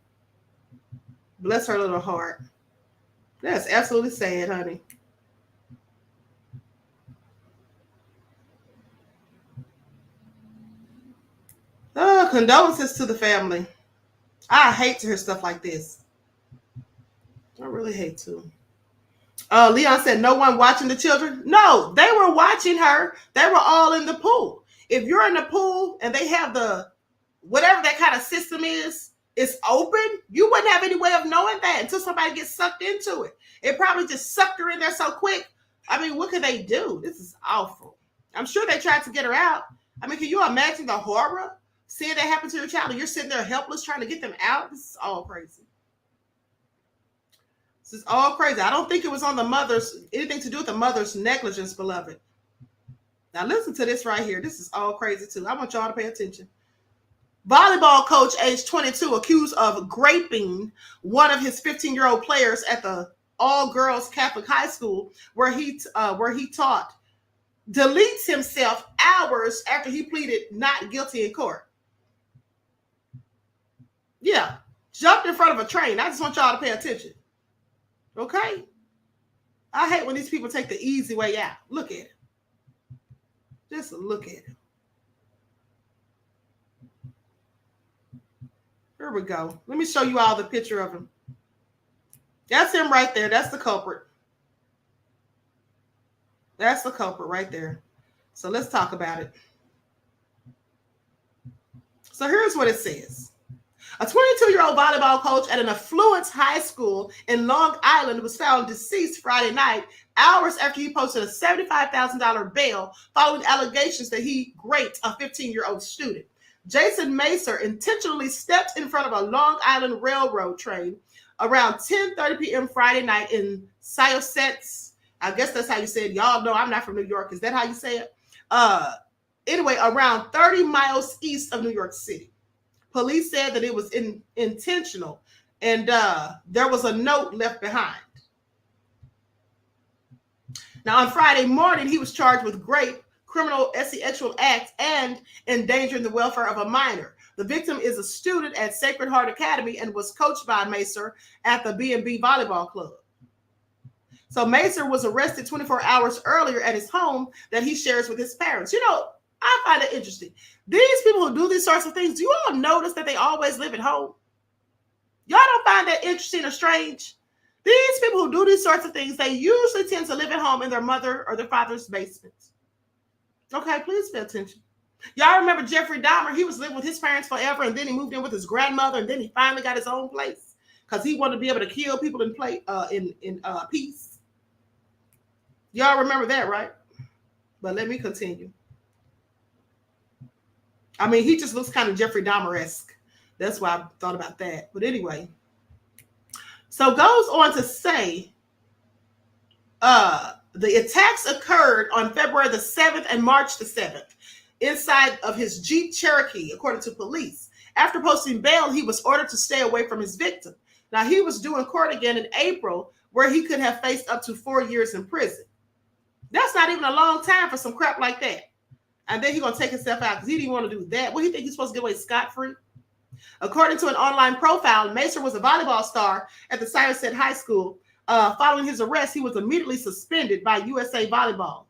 Bless her little heart. That's absolutely sad, honey. Oh, condolences to the family. I hate to hear stuff like this. I really hate to. Leon said, no one watching the children? No, they were watching her. They were all in the pool. If you're in the pool and they have the, whatever that kind of system is, it's open, you wouldn't have any way of knowing that until somebody gets sucked into it. It probably just sucked her in there so quick. I mean, what could they do? This is awful. I'm sure they tried to get her out. I mean, can you imagine the horror? Seeing that happen to your child and you're sitting there helpless trying to get them out? This is all crazy. This is all crazy. I don't think it was on the mother's, anything to do with the mother's negligence, beloved. Now listen to this right here. This is all crazy too. I want y'all to pay attention. Volleyball coach, age 22, accused of raping one of his 15-year-old players at the all-girls Catholic high school where he taught, deletes himself hours after he pleaded not guilty in court. Yeah, jumped in front of a train. I just want y'all to pay attention. Okay? I hate when these people take the easy way out. Look at it. Just look at it. Here we go. Let me show you all the picture of him. That's him right there. That's the culprit. That's the culprit right there. So let's talk about it. So here's what it says. A 22-year-old volleyball coach at an affluent high school in Long Island was found deceased Friday night, hours after he posted a $75,000 bail following allegations that he raped a 15-year-old student. Jason Macer intentionally stepped in front of a Long Island Railroad train around 10:30 p.m. Friday night in Syosset. I guess that's how you say it. Y'all know I'm not from New York. Is that how you say it? Anyway, around 30 miles east of New York City. Police said that it was intentional and there was a note left behind. Now, on Friday morning, he was charged with rape, criminal sexual acts, and endangering the welfare of a minor. The victim is a student at Sacred Heart Academy and was coached by Macer at the B&B Volleyball Club. So Macer was arrested 24 hours earlier at his home that he shares with his parents. You know, I find it interesting. These people who do these sorts of things, do you all notice that they always live at home? Y'all don't find that interesting or strange? These people who do these sorts of things, they usually tend to live at home in their mother or their father's basement. Okay, please pay attention. Y'all remember Jeffrey Dahmer? He was living with his parents forever, and then he moved in with his grandmother, and then he finally got his own place because he wanted to be able to kill people in peace. Y'all remember that, right? But let me continue. I mean, he just looks kind of Jeffrey Dahmer-esque. That's why I thought about that. But anyway, so goes on to say, the attacks occurred on February the 7th and March the 7th inside of his Jeep Cherokee, according to police. After posting bail, he was ordered to stay away from his victim. Now, he was due in court again in April, where he could have faced up to 4 years in prison. That's not even a long time for some crap like that. And then he's going to take himself out because he didn't want to do that. What do you think he's supposed to get away scot-free? According to an online profile, Macer was a volleyball star at the Syosset High School. Following his arrest, he was immediately suspended by USA Volleyball.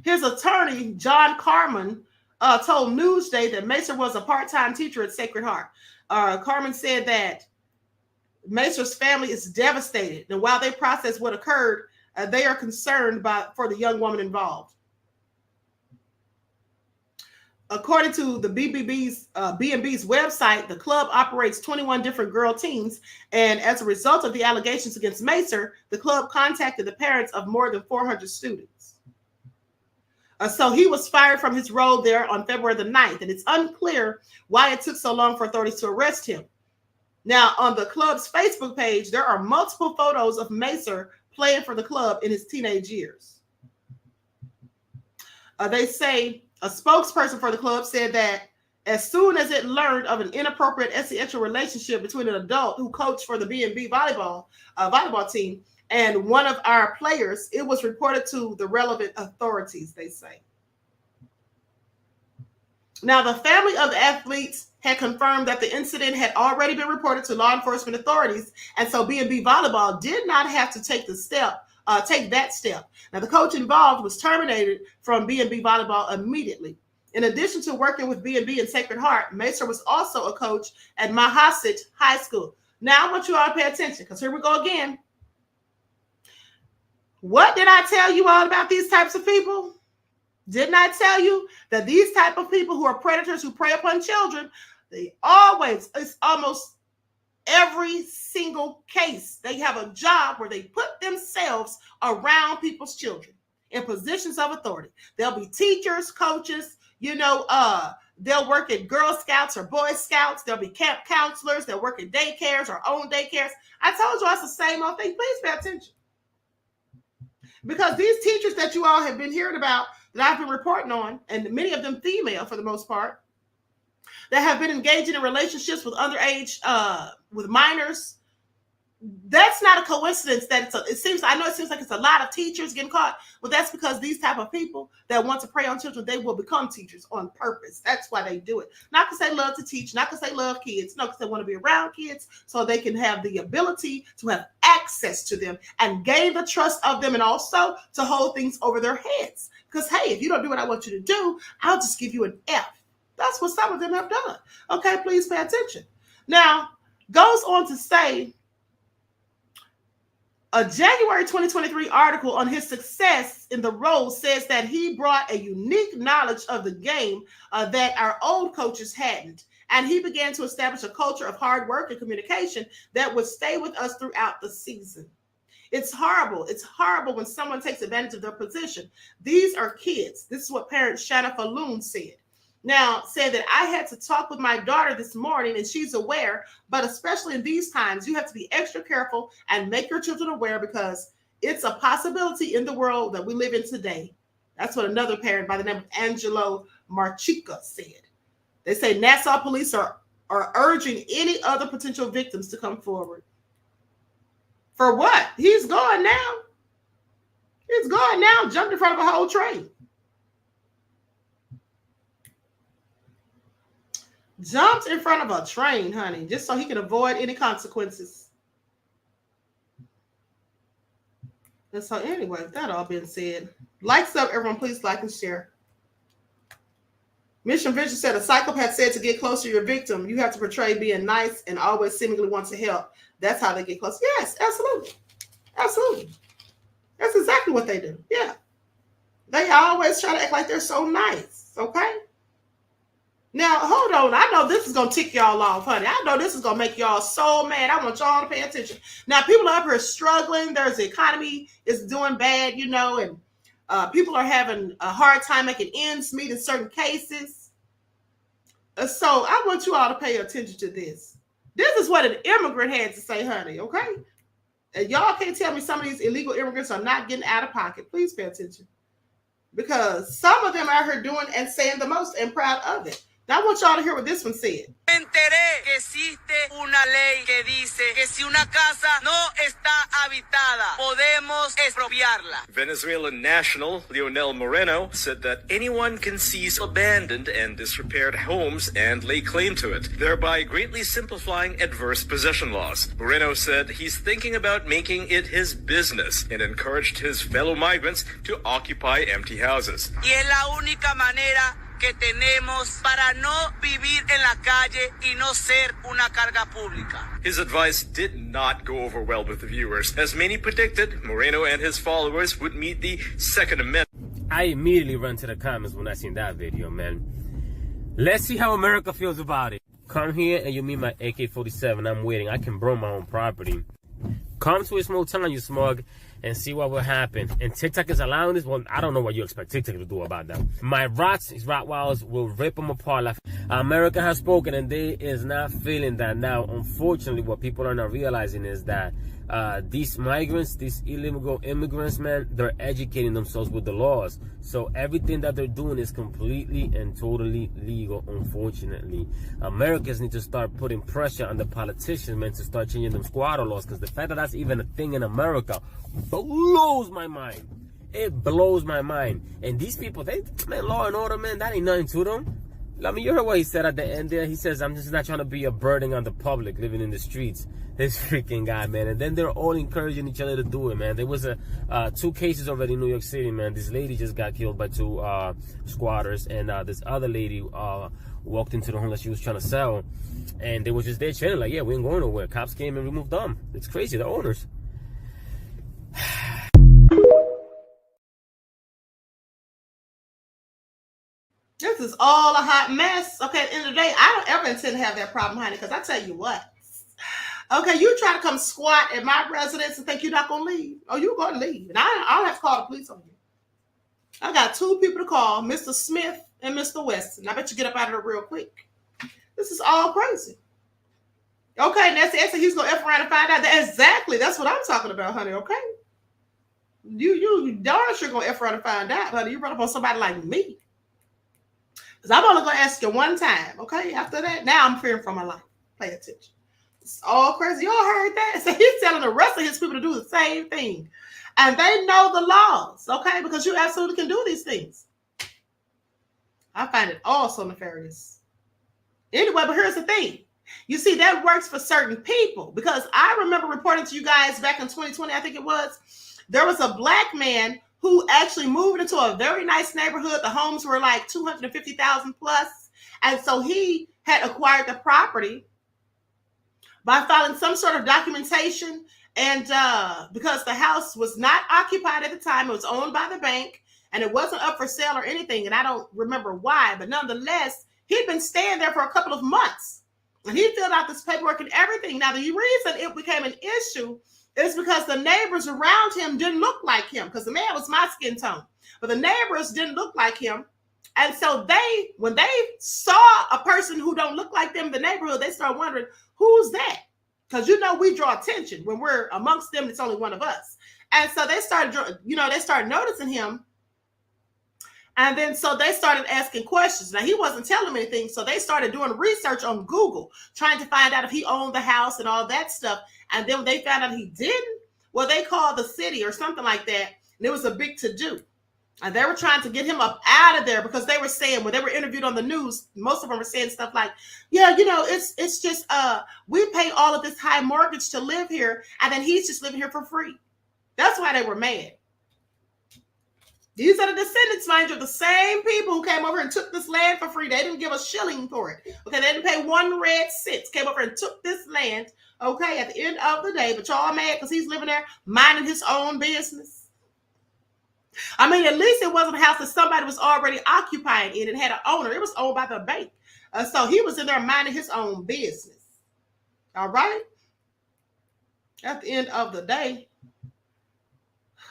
His attorney, John Carmen, told Newsday that Macer was a part-time teacher at Sacred Heart. Carmen said that Macer's family is devastated, and while they process what occurred, they are concerned for the young woman involved. According to the B&B's website, the club operates 21 different girl teams, and as a result of the allegations against Macer, the club contacted the parents of more than 400 students. So he was fired from his role there on February the 9th, and it's unclear why it took so long for authorities to arrest him. Now, on the club's Facebook page, there are multiple photos of Macer playing for the club in his teenage years. They say a spokesperson for the club said that as soon as it learned of an inappropriate sexual relationship between an adult who coached for the B&B volleyball team and one of our players, it was reported to the relevant authorities, they say. Now, the family of the athletes had confirmed that the incident had already been reported to law enforcement authorities, and so B&B Volleyball did not have to take that step. Now, the coach involved was terminated from B&B Volleyball immediately. In addition to working with B&B and Sacred Heart, Macer was also a coach at Mahasset High School. Now, I want you all to pay attention, because here we go again. What did I tell you all about these types of people? Didn't I tell you that these type of people who are predators who prey upon children, it's almost every single case, they have a job where they put themselves around people's children in positions of authority. They'll be teachers, coaches, They'll work at Girl Scouts or Boy Scouts. There'll be camp counselors. They'll work at daycares or own daycares. I told you it's the same old thing. Please pay attention. Because these teachers that you all have been hearing about, that I've been reporting on, and many of them female for the most part, that have been engaging in relationships with underage, with minors, that's not a coincidence that it seems like it's a lot of teachers getting caught, but that's because these type of people that want to prey on children, they will become teachers on purpose. That's why they do it. Not because they love to teach, not because they love kids, no, because they want to be around kids so they can have the ability to have access to them and gain the trust of them, and also to hold things over their heads. Because, hey, if you don't do what I want you to do, I'll just give you an F. That's what some of them have done. Okay, please pay attention. Now, goes on to say, a January 2023 article on his success in the role says that he brought a unique knowledge of the game that our old coaches hadn't. And he began to establish a culture of hard work and communication that would stay with us throughout the season. It's horrible. It's horrible when someone takes advantage of their position. These are kids. This is what parent Shanna Falloon said. Now, said that I had to talk with my daughter this morning, and she's aware, but especially in these times, you have to be extra careful and make your children aware, because it's a possibility in the world that we live in today. That's what another parent by the name of Angelo Marchica said. They say Nassau police are urging any other potential victims to come forward. For what? He's gone now. He's gone now, jumped in front of a whole train. Jumped in front of a train, honey, just so he can avoid any consequences. And so anyway, that all being said, likes up, everyone, please like and share. Mission Vision said, a psychopath said to get close to your victim, you have to portray being nice and always seemingly want to help. That's how they get close. Yes, absolutely. Absolutely. That's exactly what they do. Yeah. They always try to act like they're so nice. Okay? Now, hold on. I know this is going to tick y'all off, honey. I know this is going to make y'all so mad. I want y'all to pay attention. Now, people are up here struggling. There's the economy is doing bad, you know, and people are having a hard time making ends meet in certain cases. So I want you all to pay attention to this. This is what an immigrant had to say, honey, okay? And y'all can't tell me some of these illegal immigrants are not getting out of pocket. Please pay attention. Because some of them are out here doing and saying the most, and proud of it. Now I want y'all to hear what this one said. Enteré que existe una ley que dice que si una casa no está habitada, podemos expropiarla. Venezuelan national Leonel Moreno said that anyone can seize abandoned and disrepaired homes and lay claim to it, thereby greatly simplifying adverse possession laws. Moreno said he's thinking about making it his business and encouraged his fellow migrants to occupy empty houses. Y es la única manera que tenemos para no vivir en la calle y no ser una carga pública. His advice did not go over well with the viewers. As many predicted, Moreno and his followers would meet the Second Amendment. I immediately run to the comments when I seen that video, man. Let's see how America feels about it. Come here and you meet my AK-47. I'm waiting. I can burn my own property. Come to a small town, you smug, and see what will happen. And TikTok is allowing this. Well, I don't know what you expect TikTok to do about that. My his Rottweilers will rip them apart. Like, America has spoken, and they is not feeling that now. Unfortunately, what people are not realizing is that these migrants, these illegal immigrants, man, they're educating themselves with the laws. So everything that they're doing is completely and totally legal, unfortunately. Americans need to start putting pressure on the politicians, man, to start changing them squatter laws, because the fact that that's even a thing in America blows my mind. It blows my mind. And these people, man, law and order, man, that ain't nothing to them. I mean, you heard what he said at the end there. He says, I'm just not trying to be a burden on the public living in the streets. This freaking guy, man. And then they're all encouraging each other to do it, man. There was 2 cases already in New York City, man. This lady just got killed by 2 squatters. And this other lady walked into the home that she was trying to sell. And they were just there chilling, like, yeah, we ain't going nowhere. Cops came and removed them. It's crazy. The owners. This is all a hot mess. Okay, at the end of the day, I don't ever intend to have that problem, honey, because I tell you what. Okay, you try to come squat at my residence and think you're not going to leave. Oh, you're going to leave. And I don't have to call the police on you. I got 2 people to call, Mr. Smith and Mr. Weston. I bet you get up out of there real quick. This is all crazy. Okay, and that's the answer. He's gonna F around and find out. Exactly. That's what I'm talking about, honey. Okay. You darn sure gonna F around and find out, honey. You run up on somebody like me. Because I'm only gonna ask you one time. Okay. After that, now I'm fearing for my life. Pay attention. It's all crazy. Y'all heard that? So he's telling the rest of his people to do the same thing. And they know the laws, okay? Because you absolutely can do these things. I find it all so nefarious. Anyway, but here's the thing. You see, that works for certain people. Because I remember reporting to you guys back in 2020, I think it was, there was a black man who actually moved into a very nice neighborhood. The homes were like 250,000 plus. And so he had acquired the property by filing some sort of documentation. And because the house was not occupied at the time, it was owned by the bank, and it wasn't up for sale or anything. And I don't remember why, but nonetheless, he'd been staying there for a couple of months. And he filled out this paperwork and everything. Now, the reason it became an issue is because the neighbors around him didn't look like him, because the man was my skin tone, but the neighbors didn't look like him. And so when they saw a person who don't look like them in the neighborhood, they started wondering, who's that? Because, we draw attention. When we're amongst them, it's only one of us. And so they started noticing him. And then so they started asking questions. Now, he wasn't telling them anything. So they started doing research on Google, trying to find out if he owned the house and all that stuff. And then when they found out he didn't, well, they called the city or something like that. And it was a big to-do. And they were trying to get him up out of there, because they were saying, when they were interviewed on the news, most of them were saying stuff like, yeah, it's just, we pay all of this high mortgage to live here, and then he's just living here for free. That's why they were mad. These are the descendants, mind you, of the same people who came over and took this land for free. They didn't give a shilling for it. Okay, they didn't pay 1 red cent. Came over and took this land, okay, at the end of the day. But y'all mad because he's living there minding his own business. I mean, at least it wasn't a house that somebody was already occupying it and had an owner. It was owned by the bank. So he was in there minding his own business. All right? At the end of the day.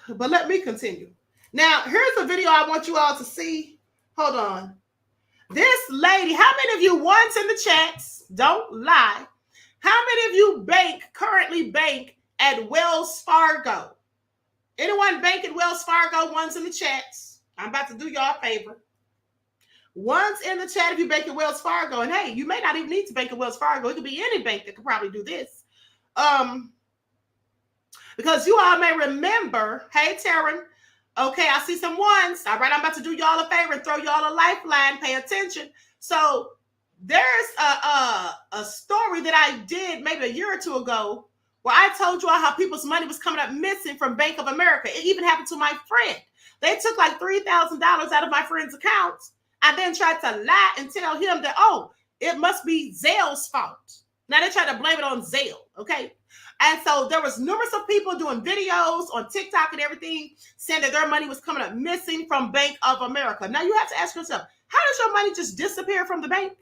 But let me continue. Now, here's a video I want you all to see. Hold on. This lady, how many of you once in the chats, don't lie, how many of you currently bank at Wells Fargo? Anyone bank at Wells Fargo? Ones in the chats. I'm about to do y'all a favor. Ones in the chat if you bank at Wells Fargo. And hey, you may not even need to bank at Wells Fargo. It could be any bank that could probably do this. Because you all may remember, hey, Taryn, okay, I see some ones. All right, I'm about to do y'all a favor and throw y'all a lifeline. Pay attention. So there's a story that I did maybe a year or two ago, where I told you all how people's money was coming up missing from Bank of America. It even happened to my friend. They took like $3,000 out of my friend's account and then tried to lie and tell him that, oh, it must be Zell's fault. Now they try to blame it on Zelle, okay? And so there was numerous of people doing videos on TikTok and everything saying that their money was coming up missing from Bank of America. Now you have to ask yourself, how does your money just disappear from the bank?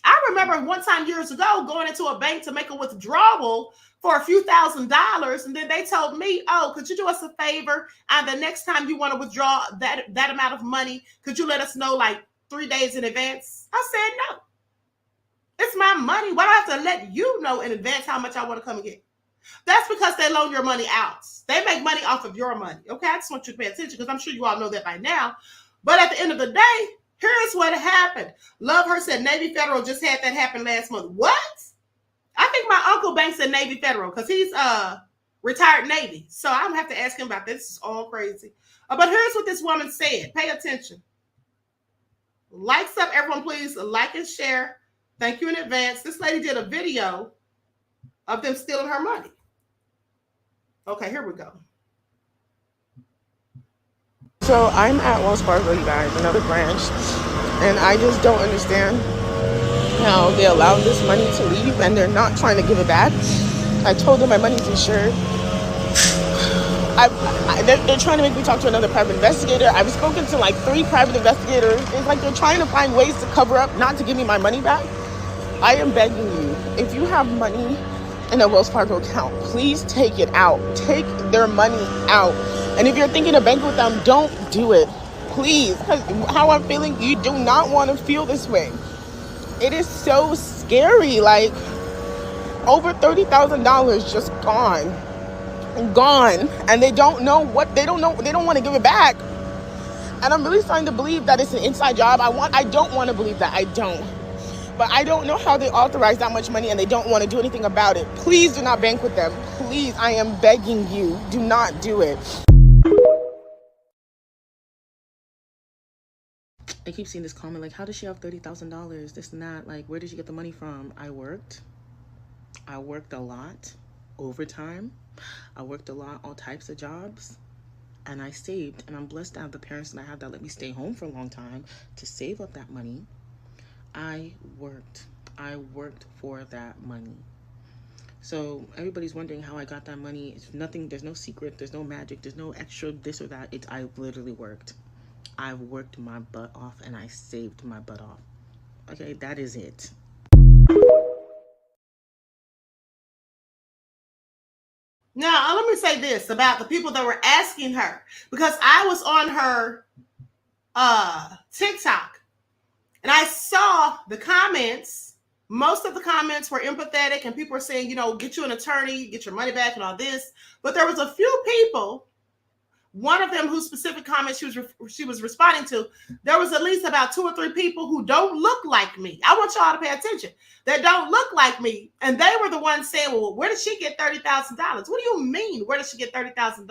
I remember one time years ago going into a bank to make a withdrawal for a few $1,000s. And then they told me, oh, could you do us a favor? And the next time you want to withdraw that amount of money, could you let us know like 3 days in advance? I said, no. It's my money. Why do I have to let you know in advance how much I want to come and get? That's because they loan your money out. They make money off of your money. Okay, I just want you to pay attention because I'm sure you all know that by now. But at the end of the day, here's what happened. Love Her said Navy Federal just had that happen last month. What? I think my uncle banks at Navy Federal because he's retired Navy. So I'm going to have to ask him about this. This is all crazy. But here's what this woman said. Pay attention. Likes up, everyone, please. Like and share. Thank you in advance. This lady did a video of them stealing her money. Okay, here we go. So I'm at Wells Fargo, you guys, another branch, and I just don't understand how they allow this money to leave and they're not trying to give it back. I told them my money's insured. They're trying to make me talk to another private investigator. I've spoken to like 3 private investigators. It's like they're trying to find ways to cover up, not to give me my money back. I am begging you, if you have money in a Wells Fargo account, please take it out. Take their money out. And if you're thinking to bank with them, don't do it. please, because how I'm feeling, you do not want to feel this way. It is so scary. Like, over $30,000 just gone, and they don't want to give it back. And I'm really starting to believe that it's an inside job. I don't want to believe that. I don't. But I don't know how they authorize that much money and they don't want to do anything about it. Please do not bank with them. Please, I am begging you, do not do it. I keep seeing this comment like, how does she have $30,000? This and that. Like, where did she get the money from? I worked a lot, overtime. I worked a lot, all types of jobs. And I saved, and I'm blessed to have the parents that I have that let me stay home for a long time to save up that money. I worked for that money. So everybody's wondering how I got that money. It's nothing, there's no secret, there's no magic, there's no extra this or that. I literally worked. I've worked my butt off and I saved my butt off. Okay, that is it. Now, let me say this about the people that were asking her, because I was on her TikTok and I saw the comments. Most of the comments were empathetic and people were saying, you know, get you an attorney, get your money back and all this. But there was a few people, one of them whose specific comments she was responding to, there was at least about 2 or 3 people who don't look like me. I want y'all to pay attention. That don't look like me. And they were the ones saying, well, where did she get $30,000? What do you mean, where did she get $30,000?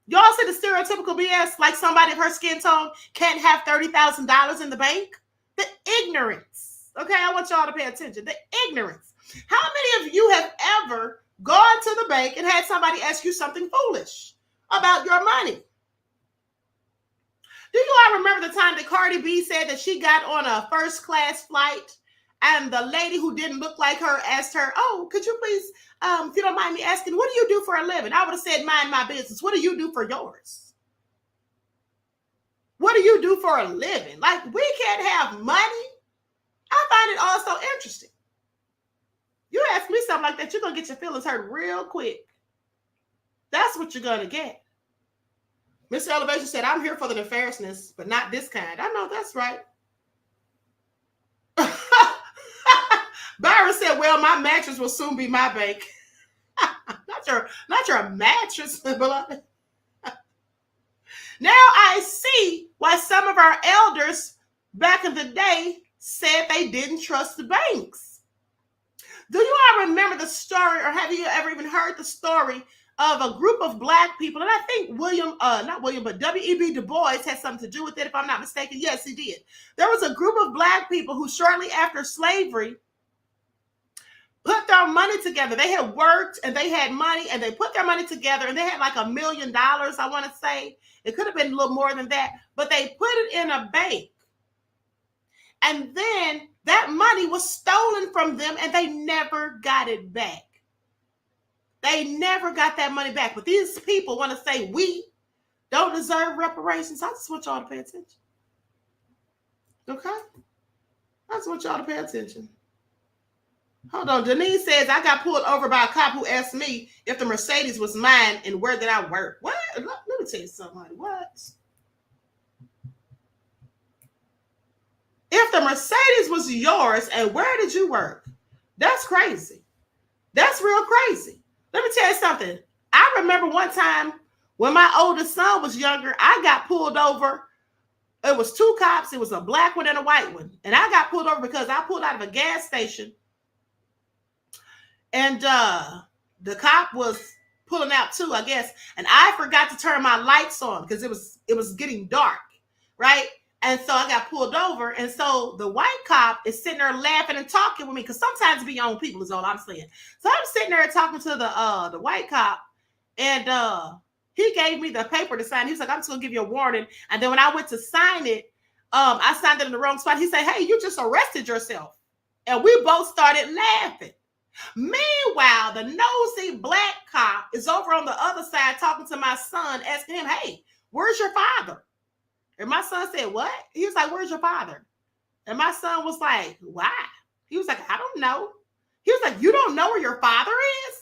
Y'all see the stereotypical BS, like somebody of her skin tone can't have $30,000 in the bank? The ignorance. Okay, I want y'all to pay attention. The ignorance. How many of you have ever gone to the bank and had somebody ask you something foolish about your money? Do you all remember the time that Cardi B said that she got on a first class flight and the lady who didn't look like her asked her, oh, could you please, if you don't mind me asking, what do you do for a living? I would have said, mind my business. What do you do for yours? What do you do for a living? Like, we can't have money. I find it also interesting. You ask me something like that, you're going to get your feelings hurt real quick. That's what you're going to get. Mr. Elevation said, I'm here for the nefariousness, but not this kind. I know that's right. Byron said, well, my mattress will soon be my bank. not your mattress, beloved. Now I see why some of our elders back in the day said they didn't trust the banks. Do you all remember the story, or have you ever even heard the story of a group of Black people? And I think W.E.B. Du Bois had something to do with it, if I'm not mistaken. Yes, he did. There was a group of Black people who shortly after slavery put their money together. They had worked and they had money and they put their money together and they had like $1 million, I want to say. It could have been a little more than that, but they put it in a bank. And then that money was stolen from them and they never got it back. They never got that money back. But these people want to say we don't deserve reparations. I just want y'all to pay attention. Okay? I just want y'all to pay attention. Hold on. Janine says, I got pulled over by a cop who asked me if the Mercedes was mine and where did I work. What? Let me tell you something. What? If the Mercedes was yours and where did you work? That's crazy. That's real crazy. Let me tell you something. I remember one time when my oldest son was younger, I got pulled over. It was 2 cops. It was a black one and a white one. And I got pulled over because I pulled out of a gas station. And the cop was pulling out too, I guess. And I forgot to turn my lights on because it was getting dark, right? And so I got pulled over. And so the white cop is sitting there laughing and talking with me, because sometimes we own people is all I'm saying. So I'm sitting there talking to the white cop, and he gave me the paper to sign. He was like, I'm just gonna give you a warning. And then when I went to sign it, I signed it in the wrong spot. He said, hey, you just arrested yourself. And we both started laughing. Meanwhile, the nosy black cop is over on the other side talking to my son, asking him, hey, where's your father? And my son said, what? He was like, where's your father? And my son was like, why? He was like, I don't know. He was like, you don't know where your father is?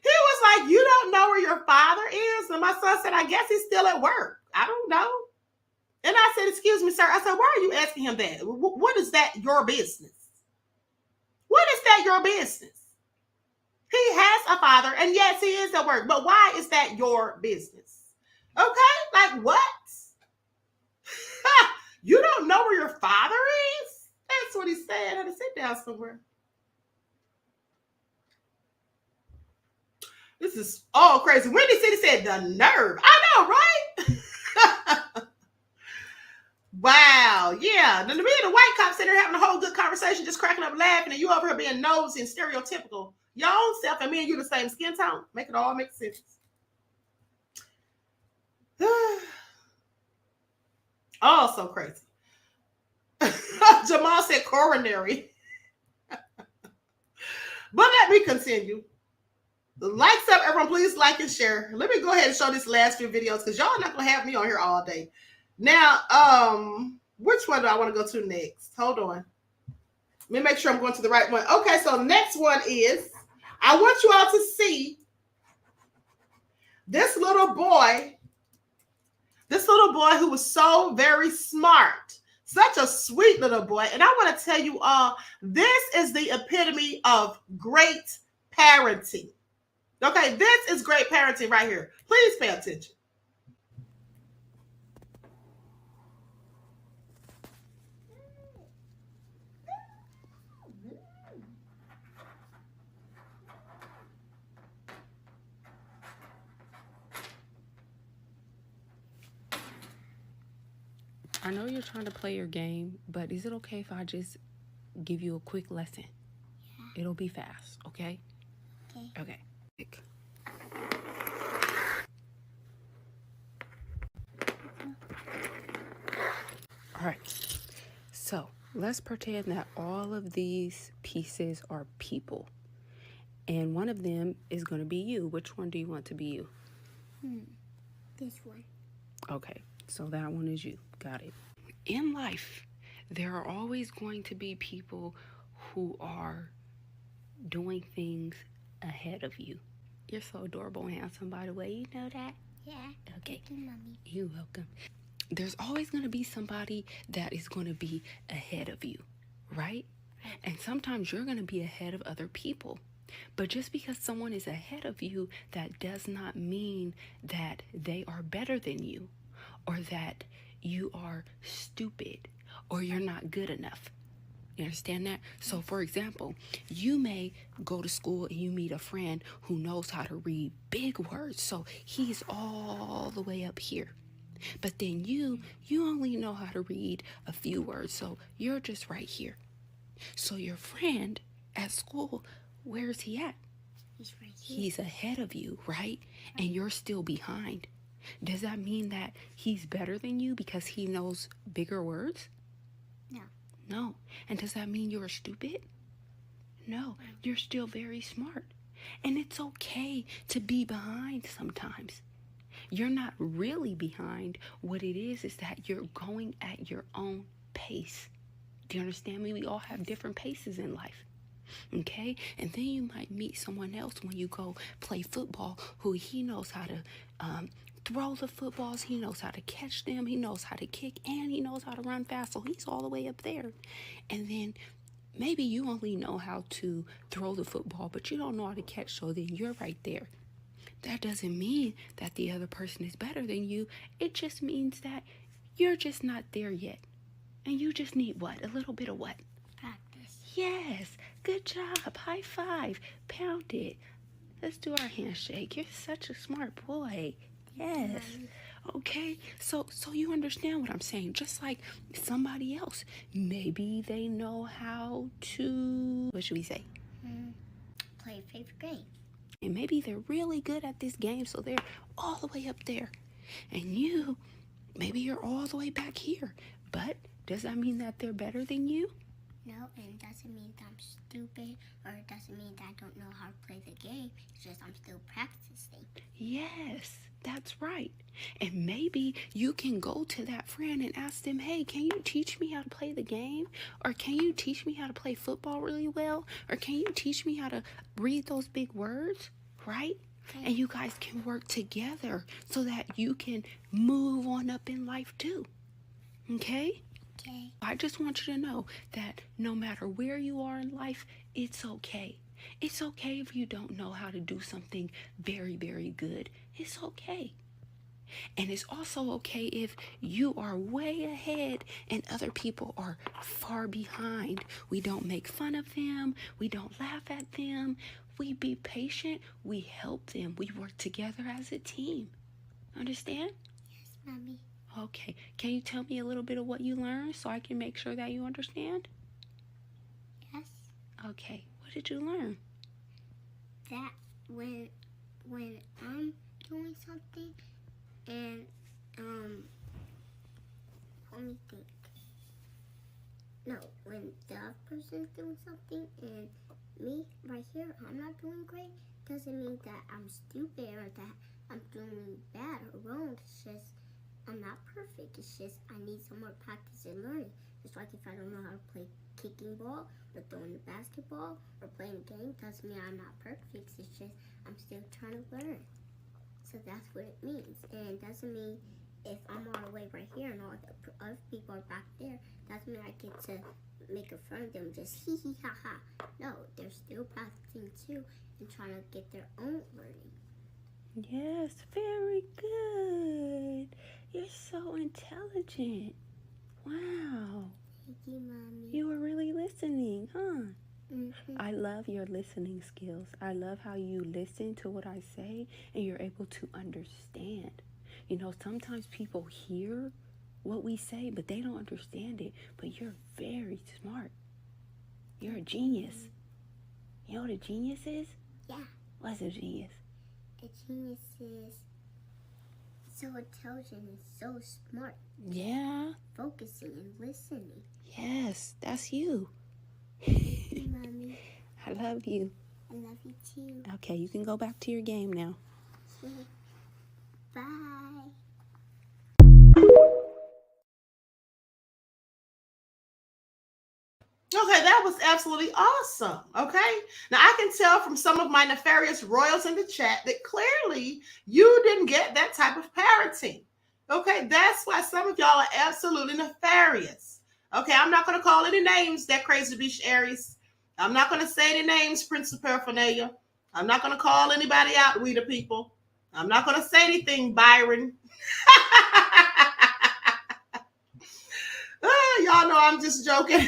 He was like, you don't know where your father is? And my son said, I guess he's still at work. I don't know. And I said, excuse me, sir. I said, why are you asking him that? What is that your business? What is that your business? He has a father, and yes, he is at work. But why is that your business? Okay? Like what? You don't know where your father is? That's what he said. I had to sit down somewhere. This is all crazy. Windy City said the nerve. I know, right? Wow. Yeah. Then me and the white cop sitting there having a whole good conversation, just cracking up laughing, and you over here being nosy and stereotypical. Your own self and me and you the same skin tone. Make it all make sense. Oh, so crazy. Jamal said coronary. But let me continue. Likes up, everyone. Please like and share. Let me go ahead and show these last few videos because y'all not gonna have me on here all day. Now, which one do I want to go to next? Hold on. Let me make sure I'm going to the right one. Okay, so next one is, I want you all to see this little boy who was so very smart. Such a sweet little boy. And I want to tell you all, this is the epitome of great parenting. Okay, this is great parenting right here. Please pay attention. I know you're trying to play your game, but is it okay if I just give you a quick lesson? Yeah. It'll be fast, okay? Okay. All right. So let's pretend that all of these pieces are people. And one of them is going to be you. Which one do you want to be you? This one. Okay. So that one is you. Got it. In life, there are always going to be people who are doing things ahead of you. You're so adorable and handsome, by the way. You know that? Yeah. Okay. Thank you, Mommy. You're welcome. There's always going to be somebody that is going to be ahead of you, right? And sometimes you're going to be ahead of other people. But just because someone is ahead of you, that does not mean that they are better than you, or that you are stupid, or you're not good enough. You understand that? So, for example, you may go to school and you meet a friend who knows how to read big words. So he's all the way up here. But then you only know how to read a few words. So you're just right here. So your friend at school, where is he at? He's right here. He's ahead of you, right? And you're still behind. Does that mean that he's better than you because he knows bigger words? No. No. And does that mean you're stupid? No. You're still very smart. And it's okay to be behind sometimes. You're not really behind. What it is that you're going at your own pace. Do you understand me? We all have different paces in life. Okay? And then you might meet someone else when you go play football who he knows how to throw the footballs, he knows how to catch them, he knows how to kick, and he knows how to run fast. So he's all the way up there. And then maybe you only know how to throw the football, but you don't know how to catch, so then you're right there. That doesn't mean that the other person is better than you. It just means that you're just not there yet. And you just need what? A little bit of what? Practice. Yes. Good job. High five. Pound it. Let's do our handshake. You're such a smart boy. Yes. Okay. So you understand what I'm saying. Just like somebody else. Maybe they know how to, what should we say? Play a favorite game. And maybe they're really good at this game, so they're all the way up there. And you, maybe you're all the way back here. But does that mean that they're better than you? No, and it doesn't mean that I'm stupid, or it doesn't mean that I don't know how to play the game. It's just I'm still practicing. Yes, that's right. And maybe you can go to that friend and ask them, hey, can you teach me how to play the game? Or can you teach me how to play football really well? Or can you teach me how to read those big words? Right? And you guys can work together so that you can move on up in life too. Okay? Okay. I just want you to know that no matter where you are in life, it's okay. It's okay if you don't know how to do something very, very good. It's okay. And it's also okay if you are way ahead and other people are far behind. We don't make fun of them. We don't laugh at them. We be patient. We help them. We work together as a team. Understand? Yes, Mommy. Okay. Can you tell me a little bit of what you learned so I can make sure that you understand? Yes. Okay. What did you learn? That when I'm doing something and let me think. No, when the other person's doing something and me right here, I'm not doing great, doesn't mean that I'm stupid or that I'm doing bad or wrong. It's just I'm not perfect. It's just I need some more practice and learning. It's like if I don't know how to play kicking ball or throwing the basketball or playing a game, doesn't mean I'm not perfect. It's just I'm still trying to learn. So that's what it means. And it doesn't mean if I'm all the way right here and all the other people are back there, doesn't mean I get to make a fun of them just hee hee ha ha. No, they're still practicing too and trying to get their own learning. Yes, very good. You're so intelligent. Wow. Thank you, Mommy. You were really listening, huh? Mm-hmm. I love your listening skills. I love how you listen to what I say and you're able to understand. You know, sometimes people hear what we say, but they don't understand it. But you're very smart. You're a genius. You know what a genius is? Yeah. What's a genius? A genius is so intelligent and so smart. Yeah. Focusing and listening. Yes, that's you. Thank you, Mommy. I love you. I love you too. Okay, you can go back to your game now. Bye. Okay, that was absolutely awesome. Okay, now I can tell from some of my nefarious royals in the chat that clearly you didn't get that type of parenting. Okay, that's why some of y'all are absolutely nefarious. Okay, I'm not going to call any names, that crazy bitch Aries. I'm not going to say any names, Prince of Paraphernalia. I'm not going to call anybody out, we the people. I'm not going to say anything, Byron. Y'all know I'm just joking.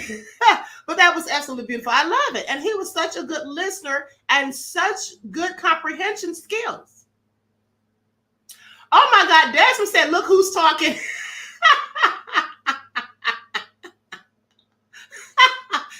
But that was absolutely beautiful. I love it. And he was such a good listener and such good comprehension skills. Oh my God, Desmond said, look who's talking.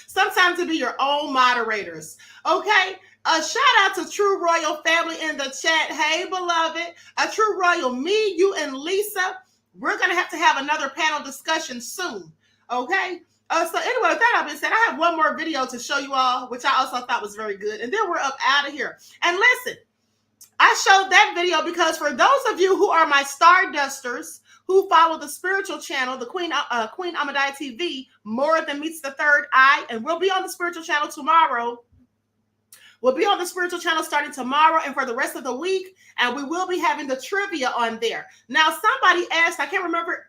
Sometimes it be your own moderators. Okay. A shout out to True Royal family in the chat. Hey, beloved. A True Royal, me, you, and Lisa. We're going to have another panel discussion soon. Okay. So anyway, with that being said, I have one more video to show you all, which I also thought was very good. And then we're up out of here. And listen, I showed that video because for those of you who are my Stardusters, who follow the spiritual channel, the Queen Ahmadiyyah TV, More Than Meets the Third Eye, and we'll be on the spiritual channel tomorrow. We'll be on the spiritual channel starting tomorrow and for the rest of the week, and we will be having the trivia on there. Now, somebody asked, I can't remember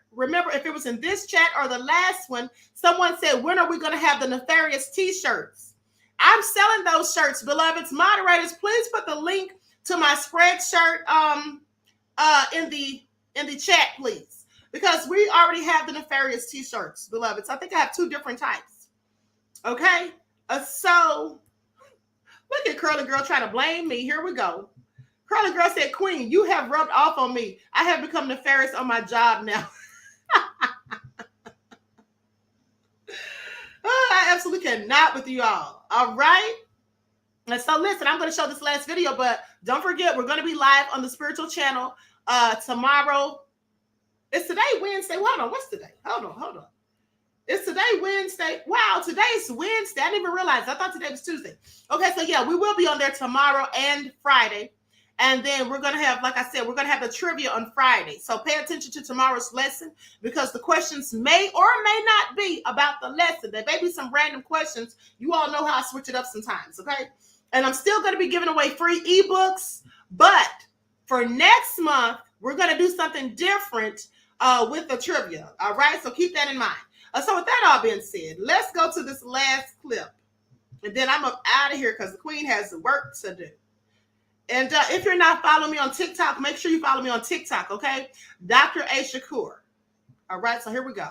if it was in this chat or the last one, someone said, when are we going to have the nefarious t-shirts? I'm selling those shirts, beloveds. Moderators, please put the link to my spread shirt in the chat, please, because we already have the nefarious t-shirts, beloveds. I think I have two different types. Okay, so look at Curly Girl trying to blame me. Here we go. Curly Girl said, Queen, you have rubbed off on me. I have become nefarious on my job now. I absolutely cannot with you all. All right. And so listen, I'm going to show this last video, but don't forget, we're going to be live on the spiritual channel tomorrow. It's today, Wednesday. Hold on. What's today? Hold on. It's today, Wednesday. Wow, today's Wednesday. I didn't even realize. I thought today was Tuesday. Okay, so yeah, we will be on there tomorrow and Friday. And then we're going to have, like I said, we're going to have the trivia on Friday. So pay attention to tomorrow's lesson because the questions may or may not be about the lesson. There may be some random questions. You all know how I switch it up sometimes, okay? And I'm still going to be giving away free ebooks But for next month, we're going to do something different with the trivia. All right, so keep that in mind. So with that all being said, let's go to this last clip. And then I'm up out of here because the queen has work to do. And if you're not following me on TikTok, make sure you follow me on TikTok, okay? Dr. A. Shakur. All right, so here we go.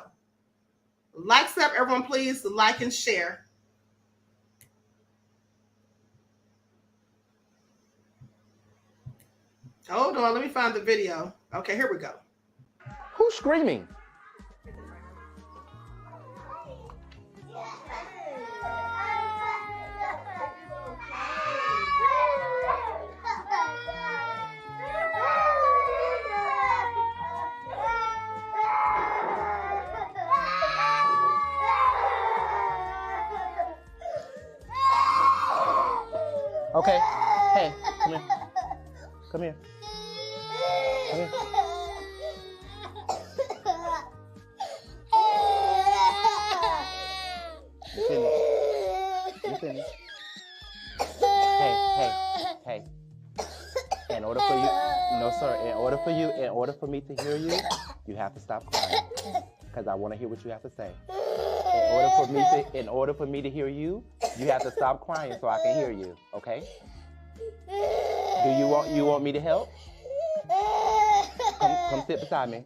Like, sub, everyone, please like and share. Hold on, let me find the video. Okay, here we go. Who's screaming? Okay. Hey, come here. Come here. Come here. You finished. You finished. Hey. In order for you, no sir, in order for me to hear you, you have to stop crying. Because I want to hear what you have to say. In order for me to hear you, you have to stop crying so I can hear you, okay? Do you want me to help? Come sit beside me.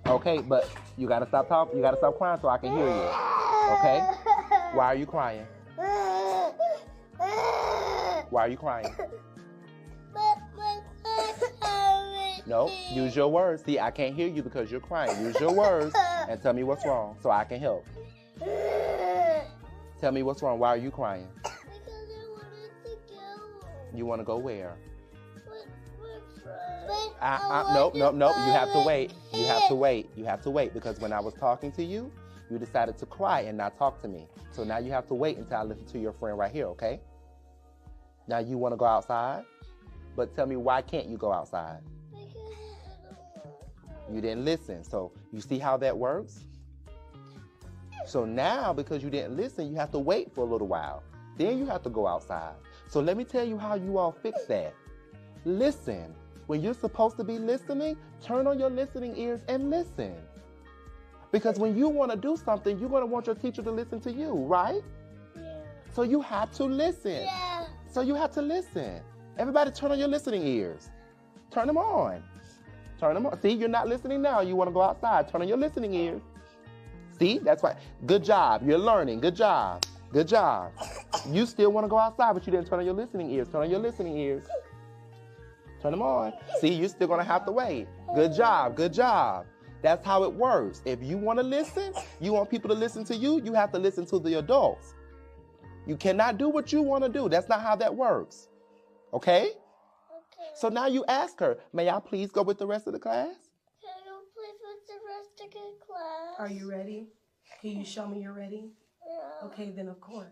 Okay, but you gotta stop talking. You gotta stop crying so I can hear you. Okay? Why are you crying? Why are you crying? No, use your words. See, I can't hear you because you're crying. Use your words and tell me what's wrong so I can help. Tell me what's wrong. Why are you crying? Because I wanted to go. You want to go where? Nope. You have to wait. You have to wait because when I was talking to you, you decided to cry and not talk to me. So now you have to wait until I listen to your friend right here, okay? Now you want to go outside? But tell me, why can't you go outside? You didn't listen. So you see how that works? So now, because you didn't listen, you have to wait for a little while. Then you have to go outside. So let me tell you how you all fix that. Listen. When you're supposed to be listening, turn on your listening ears and listen. Because when you want to do something, you're going to want your teacher to listen to you, right? Yeah. So you have to listen. Yeah. So you have to listen. Everybody turn on your listening ears. Turn them on. Turn them on. See, you're not listening now. You want to go outside. Turn on your listening ears. See, that's why. Good job. You're learning. Good job. Good job. You still want to go outside, but you didn't turn on your listening ears. Turn on your listening ears. Turn them on. See, you're still going to have to wait. Good job. Good job. That's how it works. If you want to listen, you want people to listen to you, you have to listen to the adults. You cannot do what you want to do. That's not how that works. Okay? So now you ask her, may I please go with the rest of the class? Can I go play with the rest of the class? Are you ready? Can you show me you're ready? Yeah. Okay, then of course.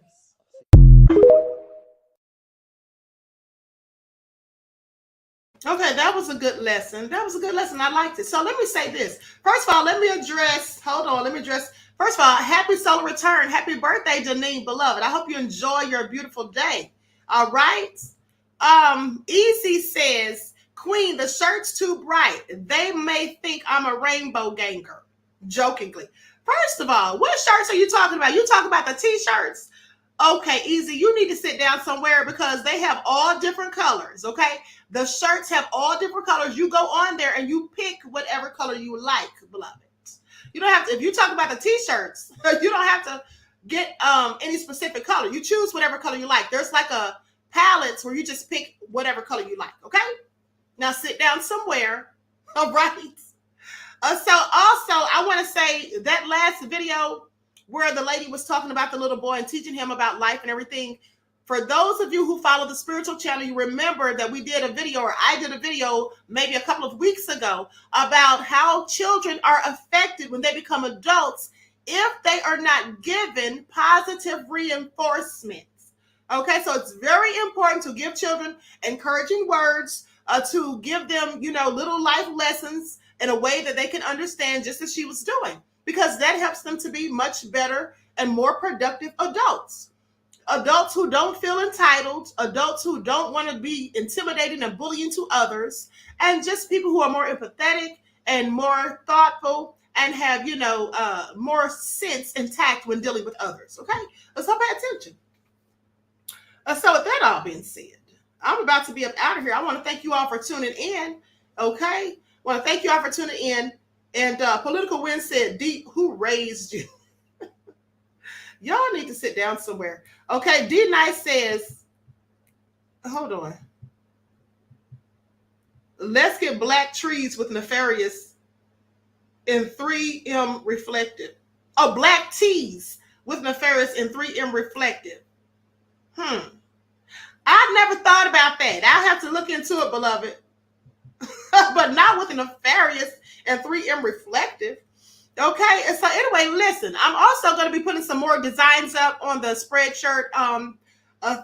Okay, that was a good lesson. I liked it. So let me say this. First of all, let me address, first of all, happy solar return. Happy birthday, Janine, beloved. I hope you enjoy your beautiful day. All right. Easy says, Queen, the shirt's too bright. They may think I'm a rainbow ganger. Jokingly. First of all, what shirts are you talking about? You talking about the t-shirts? Okay, Easy, you need to sit down somewhere because they have all different colors, okay? The shirts have all different colors. You go on there and you pick whatever color you like, beloved. You don't have to, if you talk about the t-shirts, you don't have to get any specific color. You choose whatever color you like. There's like a palette where you just pick whatever color you like, okay? Now sit down somewhere, all right? So also, I want to say that last video where the lady was talking about the little boy and teaching him about life and everything. For those of you who follow the spiritual channel, you remember that we did a video, or I did a video maybe a couple of weeks ago about how children are affected when they become adults if they are not given positive reinforcements. Okay, so it's very important to give children encouraging words, to give them, little life lessons in a way that they can understand, just as she was doing, because that helps them to be much better and more productive adults. adults who don't feel entitled, adults who don't want to be intimidating and bullying to others, and just people who are more empathetic and more thoughtful and have, more sense intact when dealing with others. Okay? So pay attention. So with that all being said, I'm about to be up out of here. I want to thank you all for tuning in. Okay? I want to thank you all for tuning in. And Political Wind said, D, who raised you? Y'all need to sit down somewhere. Okay, D Nice says, hold on. Let's get black trees with nefarious in 3M reflective. Oh, black teas with nefarious in 3M reflective. I never thought about that. I'll have to look into it, beloved. But not with a nefarious and 3M reflective. Okay, and so anyway, listen, I'm also going to be putting some more designs up on the Spreadshirt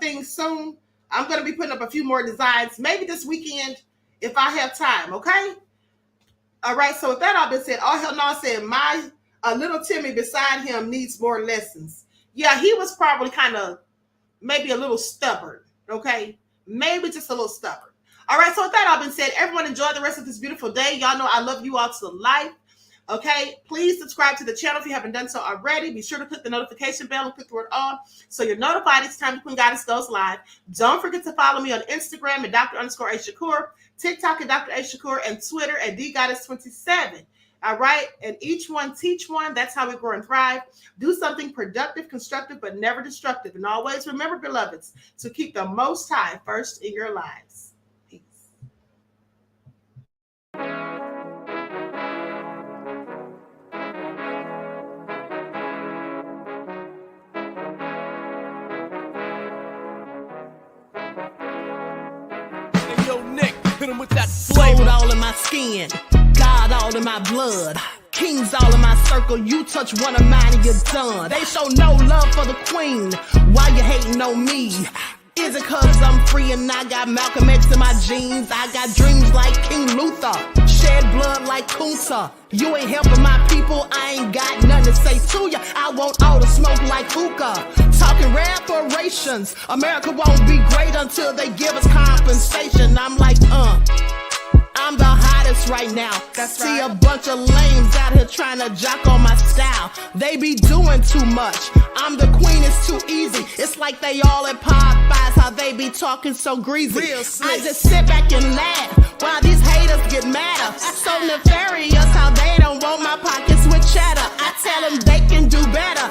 thing soon. I'm going to be putting up a few more designs, maybe this weekend if I have time, okay? All right, so with that all been said, All Hell No said, my little Timmy beside him needs more lessons. Yeah, he was probably kind of maybe a little stubborn, okay? Maybe just a little stubborn. All right, so with that all been said, everyone enjoy the rest of this beautiful day. Y'all know I love you all to life. Okay, please subscribe to the channel if you haven't done so already. Be sure to click the notification bell and click the word all so you're notified each time the Queen Goddess goes live. Don't forget to follow me on Instagram at Dr._A_Shakur, TikTok at Dr.A_Shakur, and Twitter at DGoddess27. All right, and each one teach one. That's how we grow and thrive. Do something productive, constructive, but never destructive. And always remember, beloveds, to keep the Most High first in your lives. Gold all in my skin, God all in my blood, kings all in my circle. You touch one of mine and you're done. They show no love for the queen. Why you hating on me? Is it cause I'm free and I got Malcolm X in my jeans? I got dreams like King Luther, shed blood like Kunta. You ain't helping my people, I ain't got nothing to say to ya. I want all the smoke like hookah. Talking reparations, America won't be great until they give us compensation. I'm like, I'm the hottest right now. See a bunch of lames out here trying to jock on my style. They be doing too much. I'm the queen, it's too easy. It's like they all at Popeyes, how they be talking so greasy. I just sit back and laugh while these haters get madder. So nefarious how they don't want my pockets with cheddar. I tell them they can do better.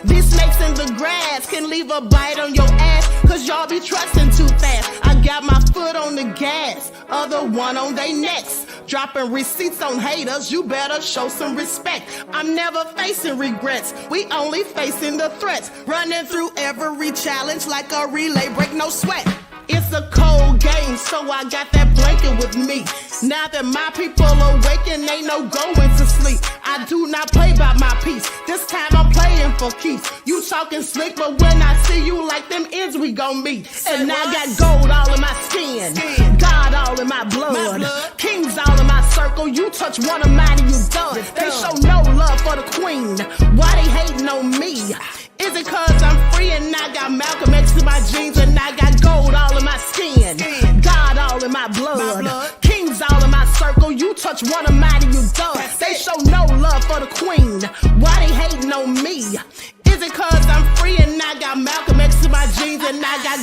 These snakes in the grass can leave a bite on your ass, cause y'all be trusting too fast. I got my foot on the gas, other one on they necks. Dropping receipts on haters, you better show some respect. I'm never facing regrets, we only facing the threats. Running through every challenge like a relay, break no sweat. It's a cold game, so I got that blanket with me. Now that my people awaken, ain't no going to sleep. I do not play by my piece. This time I'm playing for keeps. You talking slick, but when I see you like them ends, we gon' meet. And I got gold all in my skin, God all in my blood, kings all in my circle. You touch one of mine and you done. They show no love for the queen. Why they hating on me? Is it cause I'm free and I got Malcolm X in my jeans and I got gold all in my skin, God all in my blood, kings all in my circle. You touch one of mine and you done. They show no love for the queen. Why they hating on me? Is it cause I'm free and I got Malcolm X in my jeans and I got